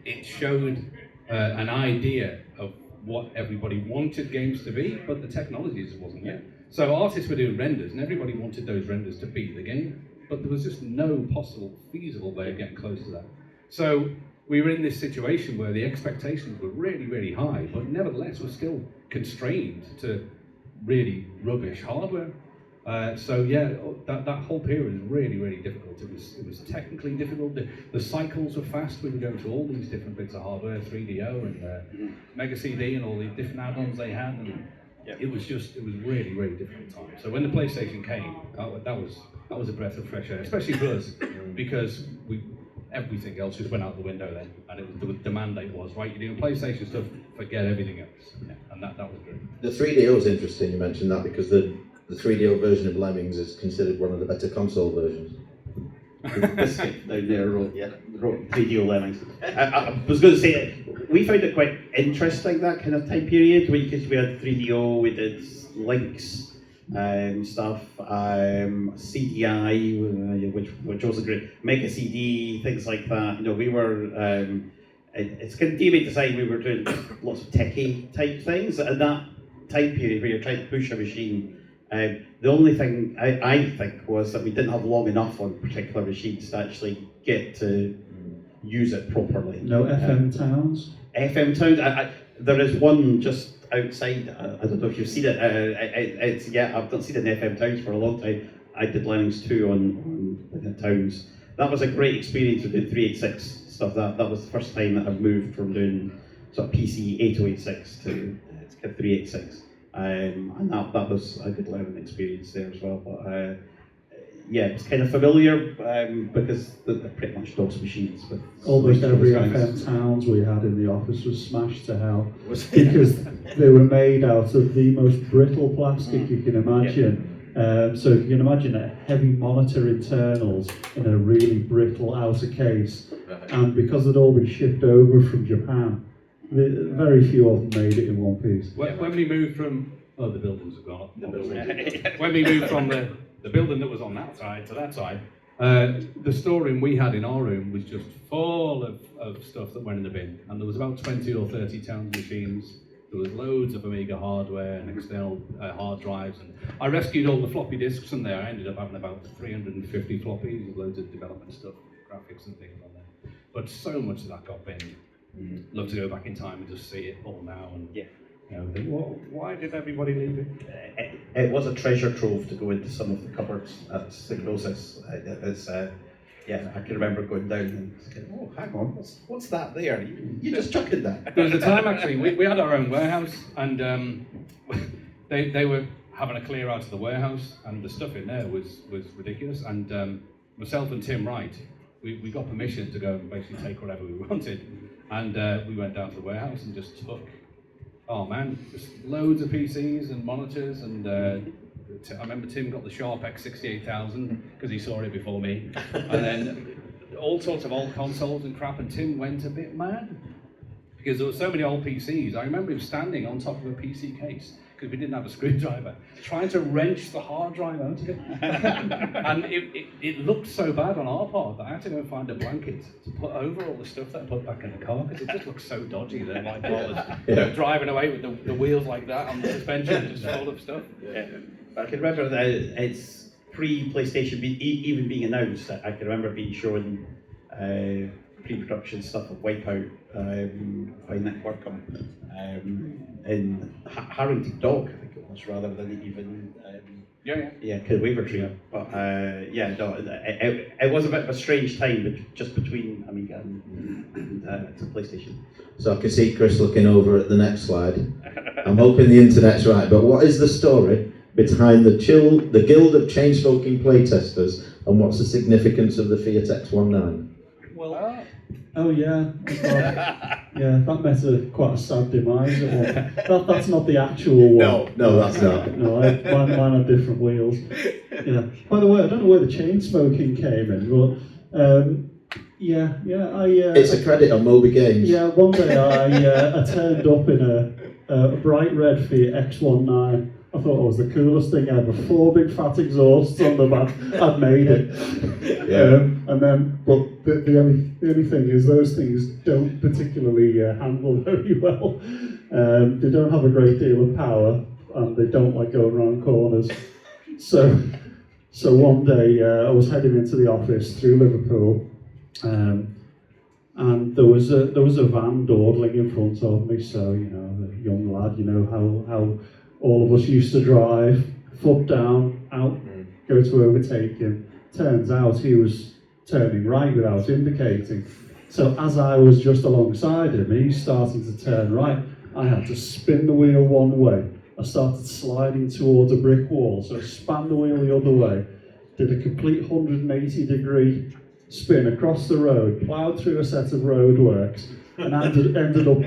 it showed an idea of what everybody wanted games to be, but the technology just wasn't yet. So artists were doing renders, and everybody wanted those renders to beat the game, but there was just no possible feasible way of getting close to that. So we were in this situation where the expectations were really, really high, but nevertheless we're still constrained to really rubbish hardware. So yeah, that whole period was really difficult. It was technically difficult. The cycles were fast. We were going through all these different bits of hardware, 3DO and Mega CD and all the different add-ons they had, and it was really difficult time. So when the PlayStation came, that was a breath of fresh air, especially for us, because everything else just went out the window then, and the mandate was, right, you're doing PlayStation stuff, forget everything else, and that was great. The 3DO is interesting, you mentioned that, because the 3DO version of Lemmings is considered one of the better console versions. Biscuit down there wrote 3DO Lemmings. I was going to say, we found it quite interesting, that kind of time period, because we had 3DO, we did Lynx stuff, CDI, which was a great, Mega CD, things like that. You know, we were, it's kind of DB design, we were doing lots of techie type things at that time period where you're trying to push a machine. The only thing I think was that we didn't have long enough on particular machines to actually get to use it properly. No FM towns? FM towns, there is one just outside, I don't know if you've seen it, I've not seen it in FM towns for a long time. I did Lemmings 2 on the towns. That was a great experience with doing 386 stuff. That was the first time that I've moved from doing sort of PC 8086 to 386. And that was a good learning experience there as well. But yeah, it's kind of familiar because they're pretty much DOS machines. With almost every FM towns we had in the office was smashed to hell because they were made out of the most brittle plastic you can imagine. So you can imagine a heavy monitor internals in a really brittle outer case, and because they'd all been shipped over from Japan, very few of them made it in one piece. When we moved from, the buildings have gone up. When we moved from the building that was on that side to that side, the storeroom we had in our room was just full of stuff that went in the bin, and there was about 20 or 30 Towns machines. There was loads of Amiga hardware and external hard drives, and I rescued all the floppy disks from there. I ended up having about 350 floppies with loads of development stuff, graphics and things on there. But so much of that got binned. Love to go back in time and just see it all now, and think, why did everybody leave it? It was a treasure trove to go into some of the cupboards at Psygnosis. I can remember going down and saying, oh, hang on, what's that there? You just chucking that. There was a time actually, we had our own warehouse, and they were having a clear out of the warehouse, and the stuff in there was ridiculous. And myself and Tim Wright, we got permission to go and basically take whatever we wanted, and we went down to the warehouse and just took, just loads of PCs and monitors, and I remember Tim got the Sharp X68000 because he saw it before me, and then all sorts of old consoles and crap, and Tim went a bit mad because there were so many old PCs. I remember him standing on top of a PC case because we didn't have a screwdriver, trying to wrench the hard drive out of it. And it looked so bad on our part that I had to go and find a blanket to put over all the stuff that I put back in the car, because it just looked so dodgy that my car was driving away with the wheels like that on the suspension, just full of stuff. Yeah. I can remember that it's pre-PlayStation even being announced. I can remember being shown pre-production stuff of Wipeout by Nick Workham in Harrington Dock, I think it was, rather than even Wavertree. But it was a bit of a strange time, but just between Amiga and PlayStation. So I can see Chris looking over at the next slide. I'm hoping the internet's right, but what is the story behind the Guild of Chain-Smoking Playtesters, and what's the significance of the Fiat X19? Well, that met quite a sad demise. That's not the actual one. No, that's not. No, mine had different wheels. Yeah. By the way, I don't know where the chain smoking came in, but it's a credit on Moby Games. Yeah, one day I turned up in a bright red Fiat X19. I thought it was the coolest thing ever. 4 big fat exhausts on the back. I'd made it. And then, but the only thing is, those things don't particularly handle very well. They don't have a great deal of power, and they don't like going around corners. So one day I was heading into the office through Liverpool, and there was a van dawdling in front of me. So the young lad, how all of us used to drive foot down, out, go to overtake him. Turns out he was turning right without indicating. So as I was just alongside him, he's starting to turn right. I had to spin the wheel one way. I started sliding towards a brick wall, so I span the wheel the other way, did a complete 180-degree spin across the road, ploughed through a set of roadworks, and ended up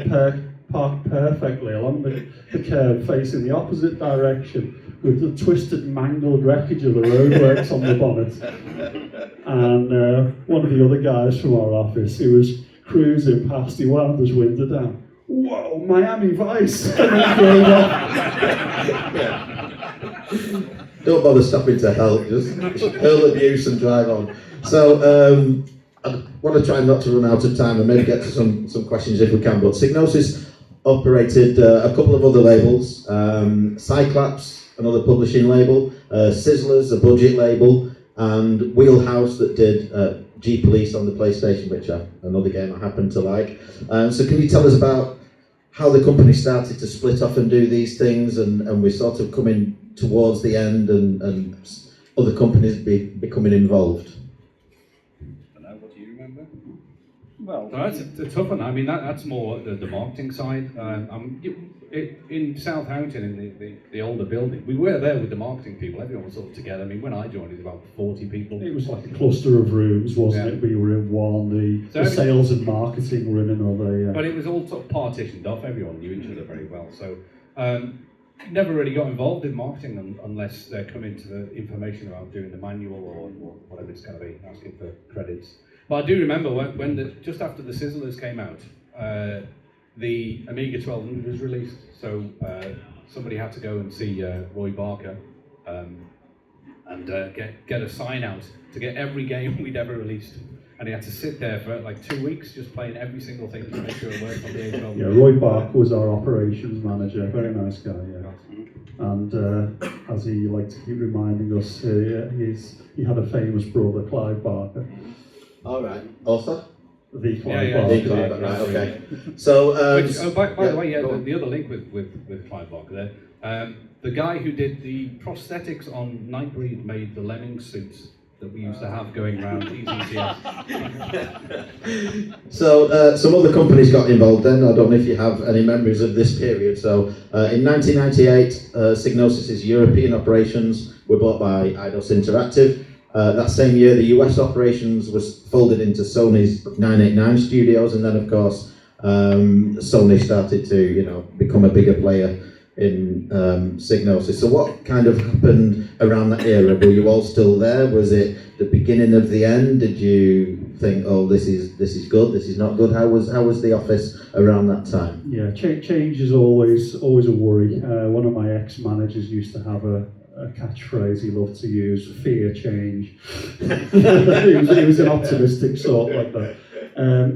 parked perfectly along the curb facing the opposite direction with the twisted, mangled wreckage of the roadworks on the bonnet. And one of the other guys from our office, he was cruising past, he wound his window down. Whoa, Miami Vice! And then drove off. Don't bother stopping to help, just hurl abuse and drive on. So I want to try not to run out of time and maybe get to some questions if we can, but Psygnosis operated a couple of other labels, Cyclops, another publishing label, Sizzlers, a budget label, and Wheelhouse that did G-Police on the PlayStation, which another game I happen to like. So can you tell us about how the company started to split off and do these things, and we're sort of coming towards the end and other companies becoming involved? What do you remember? Well, No, that's a tough one. I mean, that's more the marketing side. In Southampton, in the older building, we were there with the marketing people. Everyone was sort of together. I mean, when I joined, it was about 40 people. It was like a cluster of rooms, wasn't it? We were in one, the sales and marketing were in another, yeah. But it was all sort of partitioned off. Everyone knew each other very well. So never really got involved in marketing unless they're coming to the information about doing the manual or whatever it's going to be, asking for credits. But I do remember when just after the Sizzlers came out, the Amiga 1200 was released, so somebody had to go and see Roy Barker and get a sign out to get every game we'd ever released. And he had to sit there for like 2 weeks just playing every single thing to make sure it worked on the A1200. Yeah, Roy Barker was our operations manager, very nice guy, yeah. And as he liked to keep reminding us, he had a famous brother, Clive Barker. All right, author? The Clive Yeah, Barker. The Clive, right, okay. So, by the way, the other link with Clive Barker there, the guy who did the prosthetics on Nightbreed made the lemming suits that we used to have going around ECCS. So some other companies got involved then. I don't know if you have any memories of this period. So in 1998, Psygnosis' European operations were bought by Eidos Interactive. That same year, the US operations was folded into Sony's 989 studios, and then of course Sony started to become a bigger player in Psygnosis. So what kind of happened around that era? Were you all still there? Was it the beginning of the end? Did you think, oh, this is good, this is not good? How was the office around that time? Yeah, change is always a worry. One of my ex-managers used to have a catchphrase he loved to use: fear change. he was an optimistic sort like that.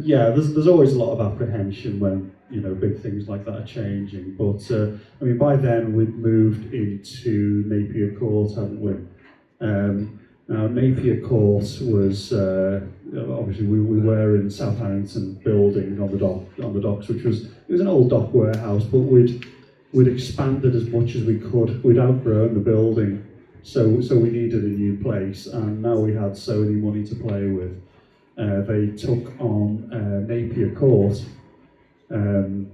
Yeah, there's always a lot of apprehension when big things like that are changing. But I mean, by then we'd moved into Napier Court, hadn't we? Now Napier Court was obviously we were in Southampton building on the docks, which was an old dock warehouse, but we'd expanded as much as we could. We'd outgrown the building, so we needed a new place, and now we had so many money to play with. They took on Napier Court,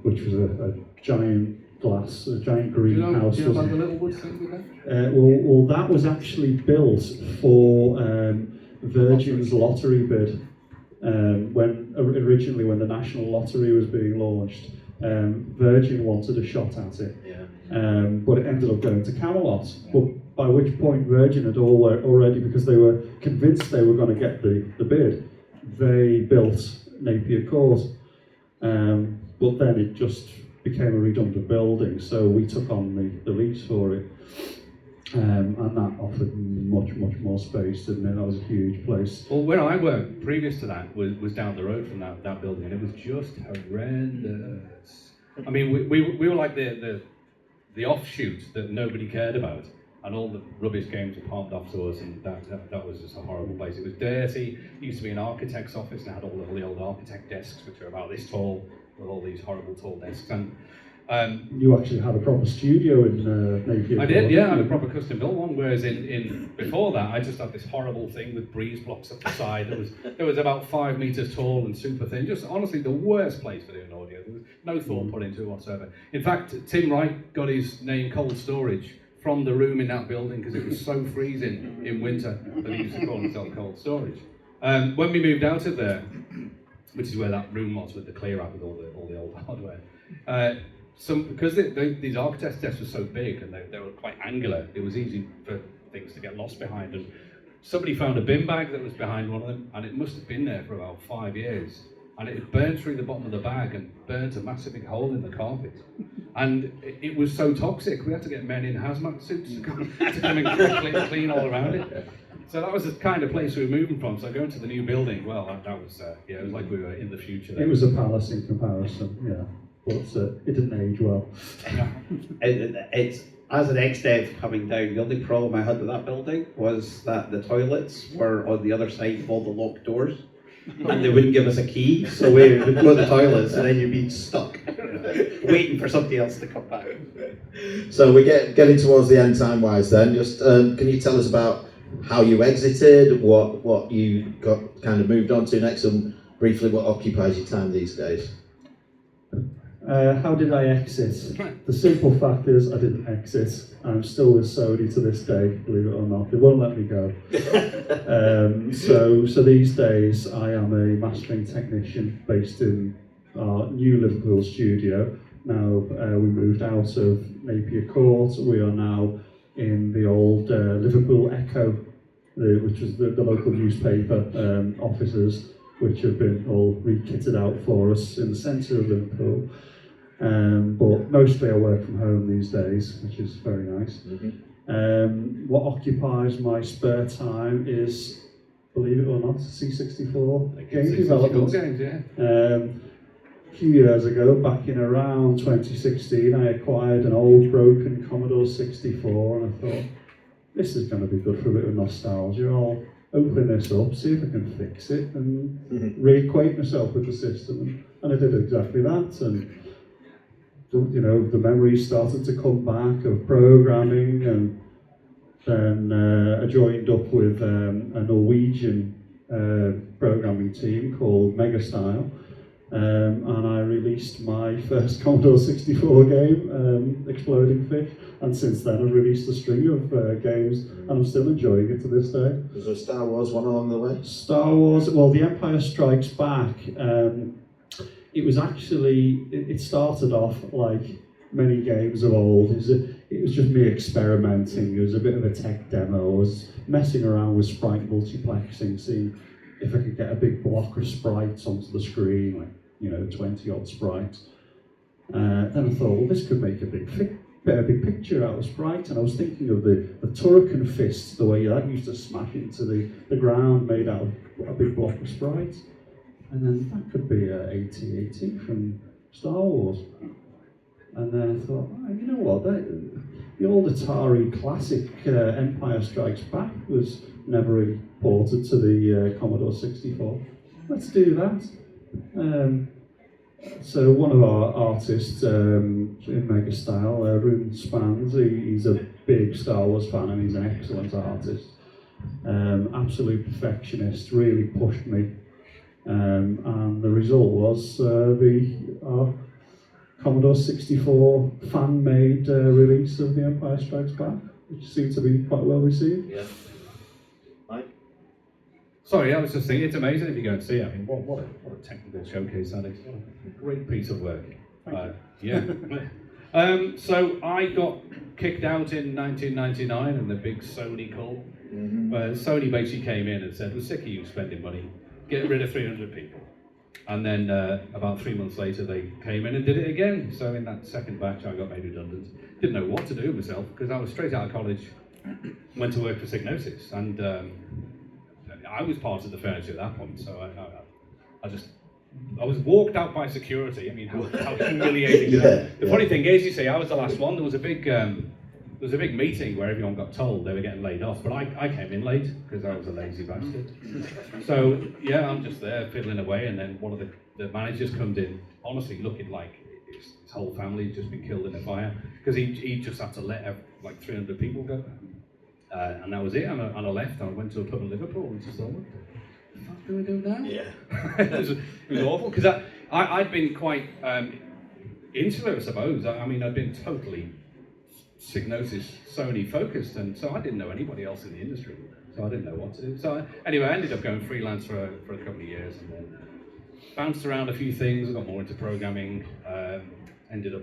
which was a giant greenhouse. Do you know about the Littlewood thing with that? Well, that was actually built for Virgin's lottery bid. When the National Lottery was being launched, Virgin wanted a shot at it, but it ended up going to Camelot. But by which point Virgin had already, because they were convinced they were going to get the bid, they built Napier Court. But then it just became a redundant building, so we took on the lease for it. And that offered much more space, didn't it? That was a huge place. Well, where I worked previous to that was down the road from that building, and it was just horrendous. I mean, we were like the offshoot that nobody cared about, and all the rubbish games were palmed off to us, and that was just a horrible place. It was dirty. It used to be an architect's office, and it had all the old architect desks, which are about this tall, with all these horrible tall desks. And You actually had a proper studio in Napier. I did, yeah, I had a proper custom built one, whereas in before that I just had this horrible thing with breeze blocks up the side. It was about 5 meters tall and super thin, just honestly the worst place for doing audio. There was no thought put into it whatsoever. In fact, Tim Wright got his name Cold Storage from the room in that building because it was so freezing in winter that he used to call himself Cold Storage. When we moved out of there, which is where that room was with the clear out with all the old hardware, because these architects' desks were so big and they were quite angular, it was easy for things to get lost behind. And somebody found a bin bag that was behind one of them, and it must have been there for about 5 years. And it had burned through the bottom of the bag and burnt a massive big hole in the carpet. And it was so toxic, we had to get men in hazmat suits to come and clean all around it. So that was the kind of place we were moving from. So going to the new building, well, that was, it was like we were in the future then. It was a palace in comparison, yeah. But it didn't age well. It's as an ex-dev coming down, the only problem I had with that building was that the toilets were on the other side of all the locked doors, and they wouldn't give us a key, so we would go to the toilets, and then you'd be stuck, waiting for somebody else to come back. So we're getting towards the end time-wise then. Just can you tell us about how you exited, what you got kind of moved on to next, and briefly what occupies your time these days? How did I exit? The simple fact is I didn't exit. I'm still with Sony to this day, believe it or not. They won't let me go. So these days I am a mastering technician based in our new Liverpool studio. Now we moved out of Napier Court. We are now in the old Liverpool Echo, which was the local newspaper offices, which have been all re-kitted out for us in the centre of Liverpool. But mostly I work from home these days, which is very nice. Mm-hmm. What occupies my spare time is, believe it or not, C64 game development. Games, yeah. A few years ago, back in around 2016, I acquired an old broken Commodore 64, and I thought, this is going to be good for a bit of nostalgia. I'll open this up, see if I can fix it, and reacquaint myself with the system. And I did exactly that. And you know, the memories started to come back of programming, and then I joined up with a Norwegian programming team called Megastyle, and I released my first Commodore 64 game, Exploding Fish, and since then I've released a string of games, and I'm still enjoying it to this day. Was there a Star Wars one along the way? Star Wars, well, The Empire Strikes Back, it was actually, it started off like many games of old. It was just me experimenting. It was a bit of a tech demo. I was messing around with sprite multiplexing, seeing if I could get a big block of sprites onto the screen, like 20 odd sprites. Then I thought, well, this could make a big picture out of sprites. And I was thinking of the Turrican fist, the way that used to smash into the ground, made out of a big block of sprites. And then that could be AT-AT from Star Wars. And then I thought, you know what, the old Atari classic Empire Strikes Back was never really ported to the Commodore 64. Let's do that. So one of our artists in Megastyle, Ruben Spans, he's a big Star Wars fan and he's an excellent artist. Absolute perfectionist, really pushed me. And the result was our Commodore 64 fan-made release of The Empire Strikes Back, which seemed to be quite well received. Yeah. Mike? Sorry, I was just thinking, it's amazing if you go and see it. I mean, what a technical showcase that is. What a great piece of work. Yeah. So I got kicked out in 1999 in the big Sony call, where Sony basically came in and said, we're sick of you spending money. Get rid of 300 people. And then about 3 months later, they came in and did it again. So in that second batch, I got made redundant. Didn't know what to do with myself because I was straight out of college, went to work for Psygnosis, and I was part of the furniture at that point. So I was walked out by security. I mean, how humiliating is that? The funny thing is, you see, I was the last one. There was a big meeting where everyone got told they were getting laid off, but I came in late because I was a lazy bastard. So yeah, I'm just there fiddling away, and then one of the managers comes in, honestly looking like his whole family had just been killed in a fire because he just had to let like 300 people go, and that was it. And I left. And I went to a pub in Liverpool and just thought, what the fuck do I do now? Yeah. it was awful because I'd been quite into it, I suppose. I mean, I'd been totally Psygnosis, Sony focused, and so I didn't know anybody else in the industry, so I didn't know what to do. So anyway, I ended up going freelance for a couple of years, and then bounced around a few things. I got more into programming. Ended up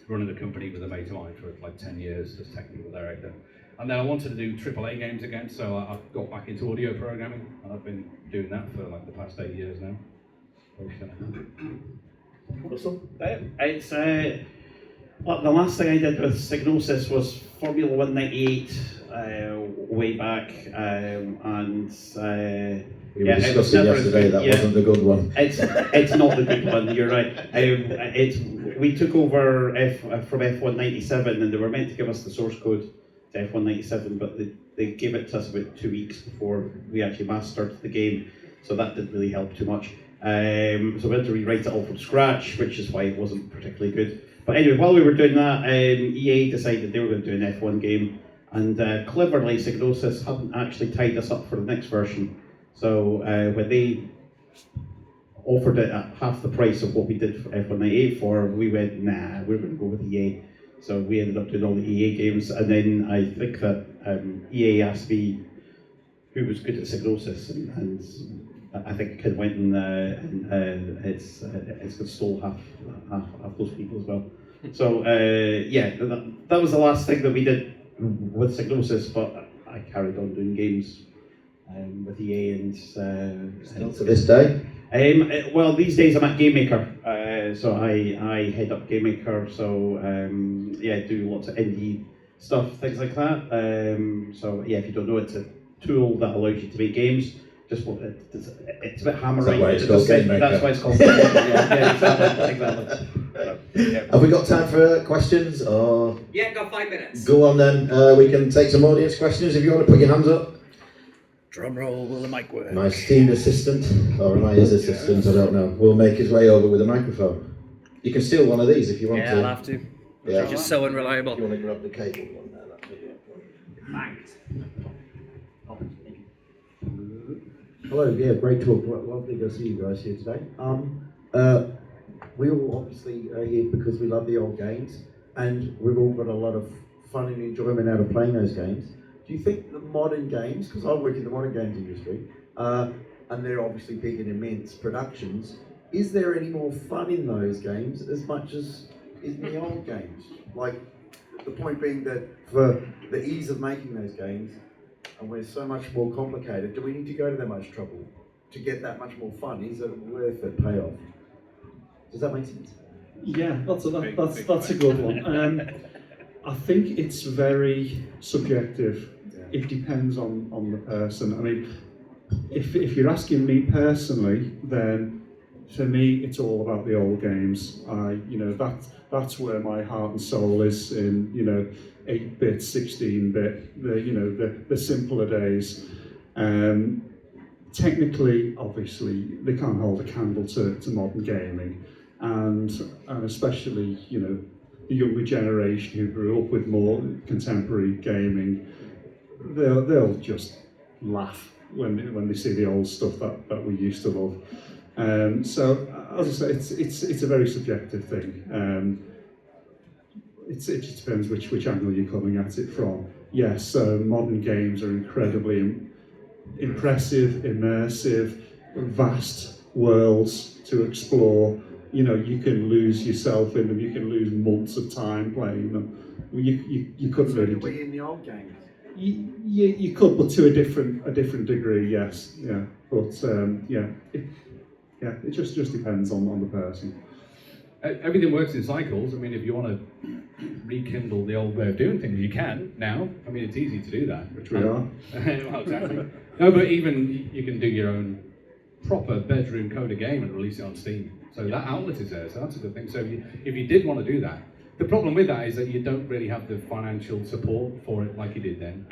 running a company with a mate of mine for like 10 years as technical director, and then I wanted to do AAA games again, so I got back into audio programming, and I've been doing that for like the past 8 years now. Russel? It's well, the last thing I did with Psygnosis was Formula 198 way back, and We were discussing yesterday that wasn't the good one. It's not the good one. You're right. We took over from F197, and they were meant to give us the source code to F197, but they gave it to us about 2 weeks before we actually mastered the game, so that didn't really help too much. So we had to rewrite it all from scratch, which is why it wasn't particularly good. But anyway, while we were doing that, EA decided they were going to do an F1 game, and cleverly, Psygnosis hadn't actually tied us up for the next version. So when they offered it at half the price of what we did for F198 for, we went, nah, we're going to go with EA. So we ended up doing all the EA games, and then I think that EA asked me who was good at Psygnosis, and I think Kid went and it's going to stole half those people as well. So yeah, that was the last thing that we did with Psygnosis, but I carried on doing games with EA and Still to this day? well, these days I'm at Game Maker, so I head up Game Maker, so yeah, do lots of indie stuff, things like that. So yeah, if you don't know, it's a tool that allows you to make games. It's a bit hammering. That's why it's called Game Maker. Yeah, exactly. Yeah. Have we got time for questions? Or Yeah, got 5 minutes. go on then. We can take some audience questions if you want to put your hands up. Drum roll, will the mic work? My esteemed assistant, or am I his assistant? I don't know. Will make his way over with a microphone. You can steal one of these if you want to. Yeah, I'll have to. Yeah. Just so unreliable. If you want to grab the cable one there, that's what you want. Thanks. Hello, yeah, great talk. Lovely to see you guys here today. We all obviously are here because we love the old games, and we've all got a lot of fun and enjoyment out of playing those games. Do you think the modern games, because I work in the modern games industry, and they're obviously big and immense productions, is there any more fun in those games as much as in the old games? Like, the point being that for the ease of making those games, and we're so much more complicated, do we need to go to that much trouble to get that much more fun? Is it worth the payoff? Does that make sense? Yeah, that's a good one. I think it's very subjective. Yeah. It depends on the person. I mean, if you're asking me personally, then for me it's all about the old games. That's where my heart and soul is in 8-bit, 16-bit, the simpler days. Technically, obviously, they can't hold a candle to modern gaming, and especially the younger generation who grew up with more contemporary gaming, they'll just laugh when they see the old stuff that we used to love. So as I say, it's a very subjective thing. It just depends which angle you're coming at it from. Yes, modern games are incredibly impressive, immersive, vast worlds to explore. You can lose yourself in them. You can lose months of time playing them. You couldn't So really. do we in the old games? You could, but to a different degree. Yes, yeah. But it just depends on the person. Everything works in cycles. I mean, if you want to rekindle the old way of doing things, you can now. I mean, it's easy to do that. Which we are. Well, exactly. No, but even you can do your own proper bedroom coder game and release it on Steam. So that outlet is there, so that's a good thing. So if you did want to do that, the problem with that is that you don't really have the financial support for it like you did then.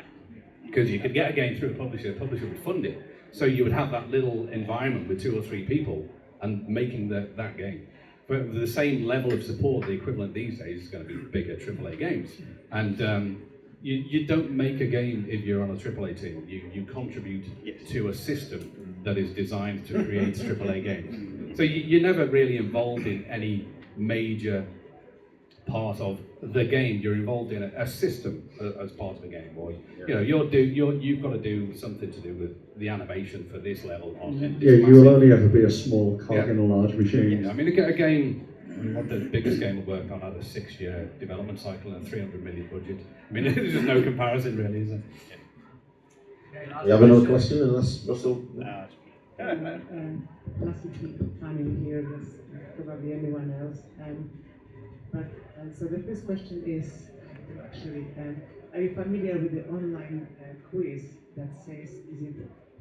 Because you could get a game through a publisher would fund it. So you would have that little environment with 2 or 3 people and making that game. for the same level of support, the equivalent these days is going to be bigger AAA games. And you don't make a game if you're on a AAA team. You contribute to a system that is designed to create AAA games. So you're never really involved in any major part of the game. You're involved in a system as part of the game, or you've got to do something to do with the animation for this level. You will only ever be a small cog in a large machine. Yeah, I mean, a game. The biggest game we worked on had a 6-year development cycle and a 300 million budget. I mean, there's just no comparison, really, is there? You have another question, unless Russell? Massively funny here, there's probably anyone else. So the first question is, actually, are you familiar with the online quiz that says, is it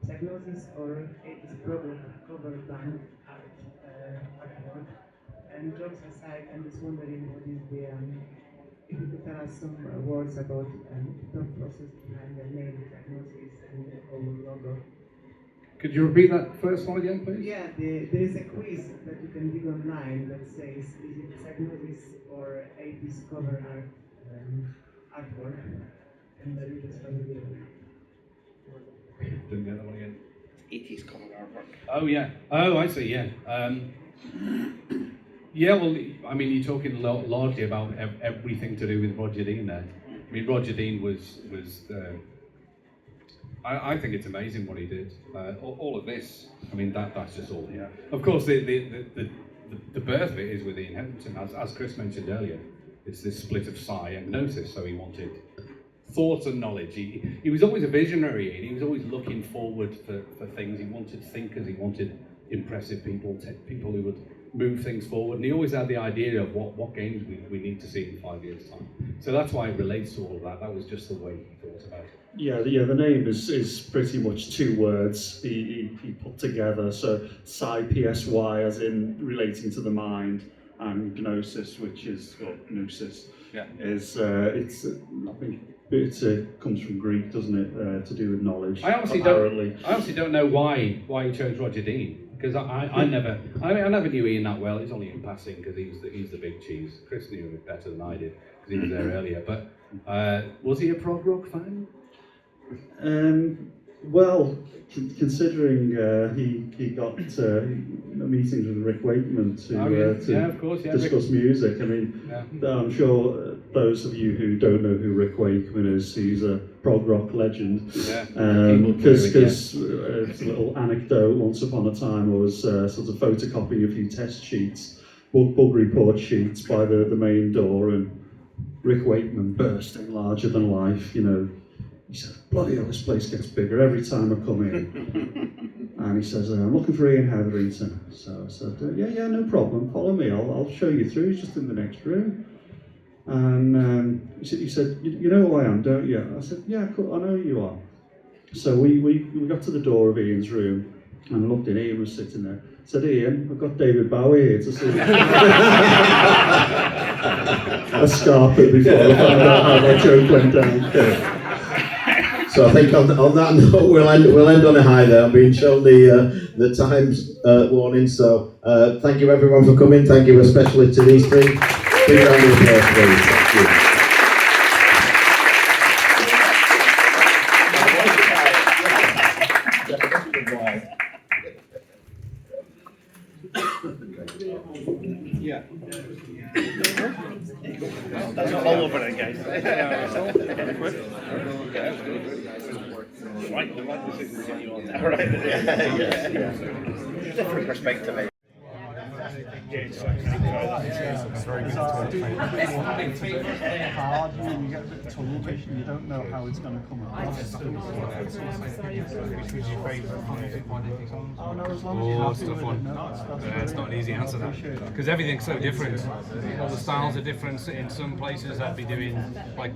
Psygnosis or is it cover band artwork? And jokes aside, I'm just wondering what is the, if you could tell us some words about the thought process behind the name Psygnosis and the whole logo. Could you repeat that first one again, please? Yeah, there is a quiz that you can dig online that says, is it Psygnosis or 80s cover artwork? And then you just familiar. Didn't get that one again. 80s cover artwork. Oh yeah. Oh, I see. Yeah. Yeah. Well, I mean, you're talking largely about everything to do with Roger Dean there. I mean, Roger Dean was. I think it's amazing what he did. All of this. I mean, that's just all. Yeah. Of course, the birth of it is with Ian Henderson, as Chris mentioned earlier. It's this split of Psy and Gnosis. So he wanted thought and knowledge. He was always a visionary, and he was always looking forward for things. He wanted thinkers. He wanted impressive people, people who would move things forward, and he always had the idea of what games we need to see in 5 years' time. So that's why it relates to all of that. That was just the way he thought about it. Yeah, the name is pretty much 2 words he put together. So Psy, PSY, as in relating to the mind, and Gnosis, which is, or Gnosis, is it's I think it comes from Greek, doesn't it? To do with knowledge. I honestly don't know why he chose Roger Dean. Because I never knew Ian that well. It's only in passing because he's the big cheese. Chris knew him better than I did because he was there earlier. But was he a prog rock fan? Well, considering he got meetings with Rick Wakeman to discuss music. I mean, I'm sure those of you who don't know who Rick Wakeman is, he's a prog rock legend. Because a little anecdote, once upon a time I was sort of photocopying a few test sheets, bug report sheets by the main door, and Rick Wakeman bursting larger than life, He said, bloody hell, this place gets bigger every time I come in. And he says, I'm looking for Ian Hetherington. So I said, yeah, no problem, follow me, I'll show you through, he's just in the next room. And he said, you know who I am, don't you? I said, yeah, cool, I know who you are. So we got to the door of Ian's room and looked in, Ian was sitting there. I said, Ian, I've got David Bowie here to see you. I scarfed it before I found out how that joke went down. So I think on that note, we'll end on a high there. I'm being shown the times warning. So thank you everyone for coming. Thank you especially to these 3. Big round of applause, please. Thank you. That's all over it, guys. Right, the right decision to get you on there, right? Different perspective. It's very good hard, you get a bit tunnel vision, you don't know how it's going to come across. Which was your favourite music one? Oh no, as long as you're happy with it, no, it's not an easy answer that, because everything's so different. All the styles are different. In some places I'd be doing like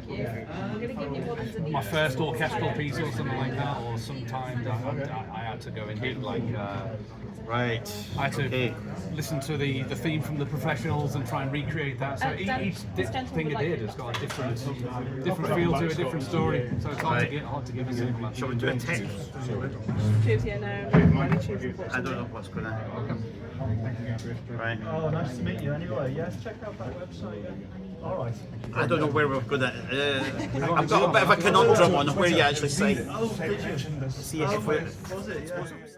my first orchestral piece or something like that, or sometimes I had to go and do like I had to listen to the theme from The Professionals and try and recreate that. So each thing I did has got a different feel to it, a different story. So it's hard to give a simple answer. Shall we do a test? Choose, yeah, no, I don't know what's going to happen. Right. Oh, nice to meet you anyway. Yes, check out that website. Yeah. All right. I don't know where we're going to. I've got a bit of a conundrum on where you actually say. Oh, did you? See if we're. Was it? Yeah.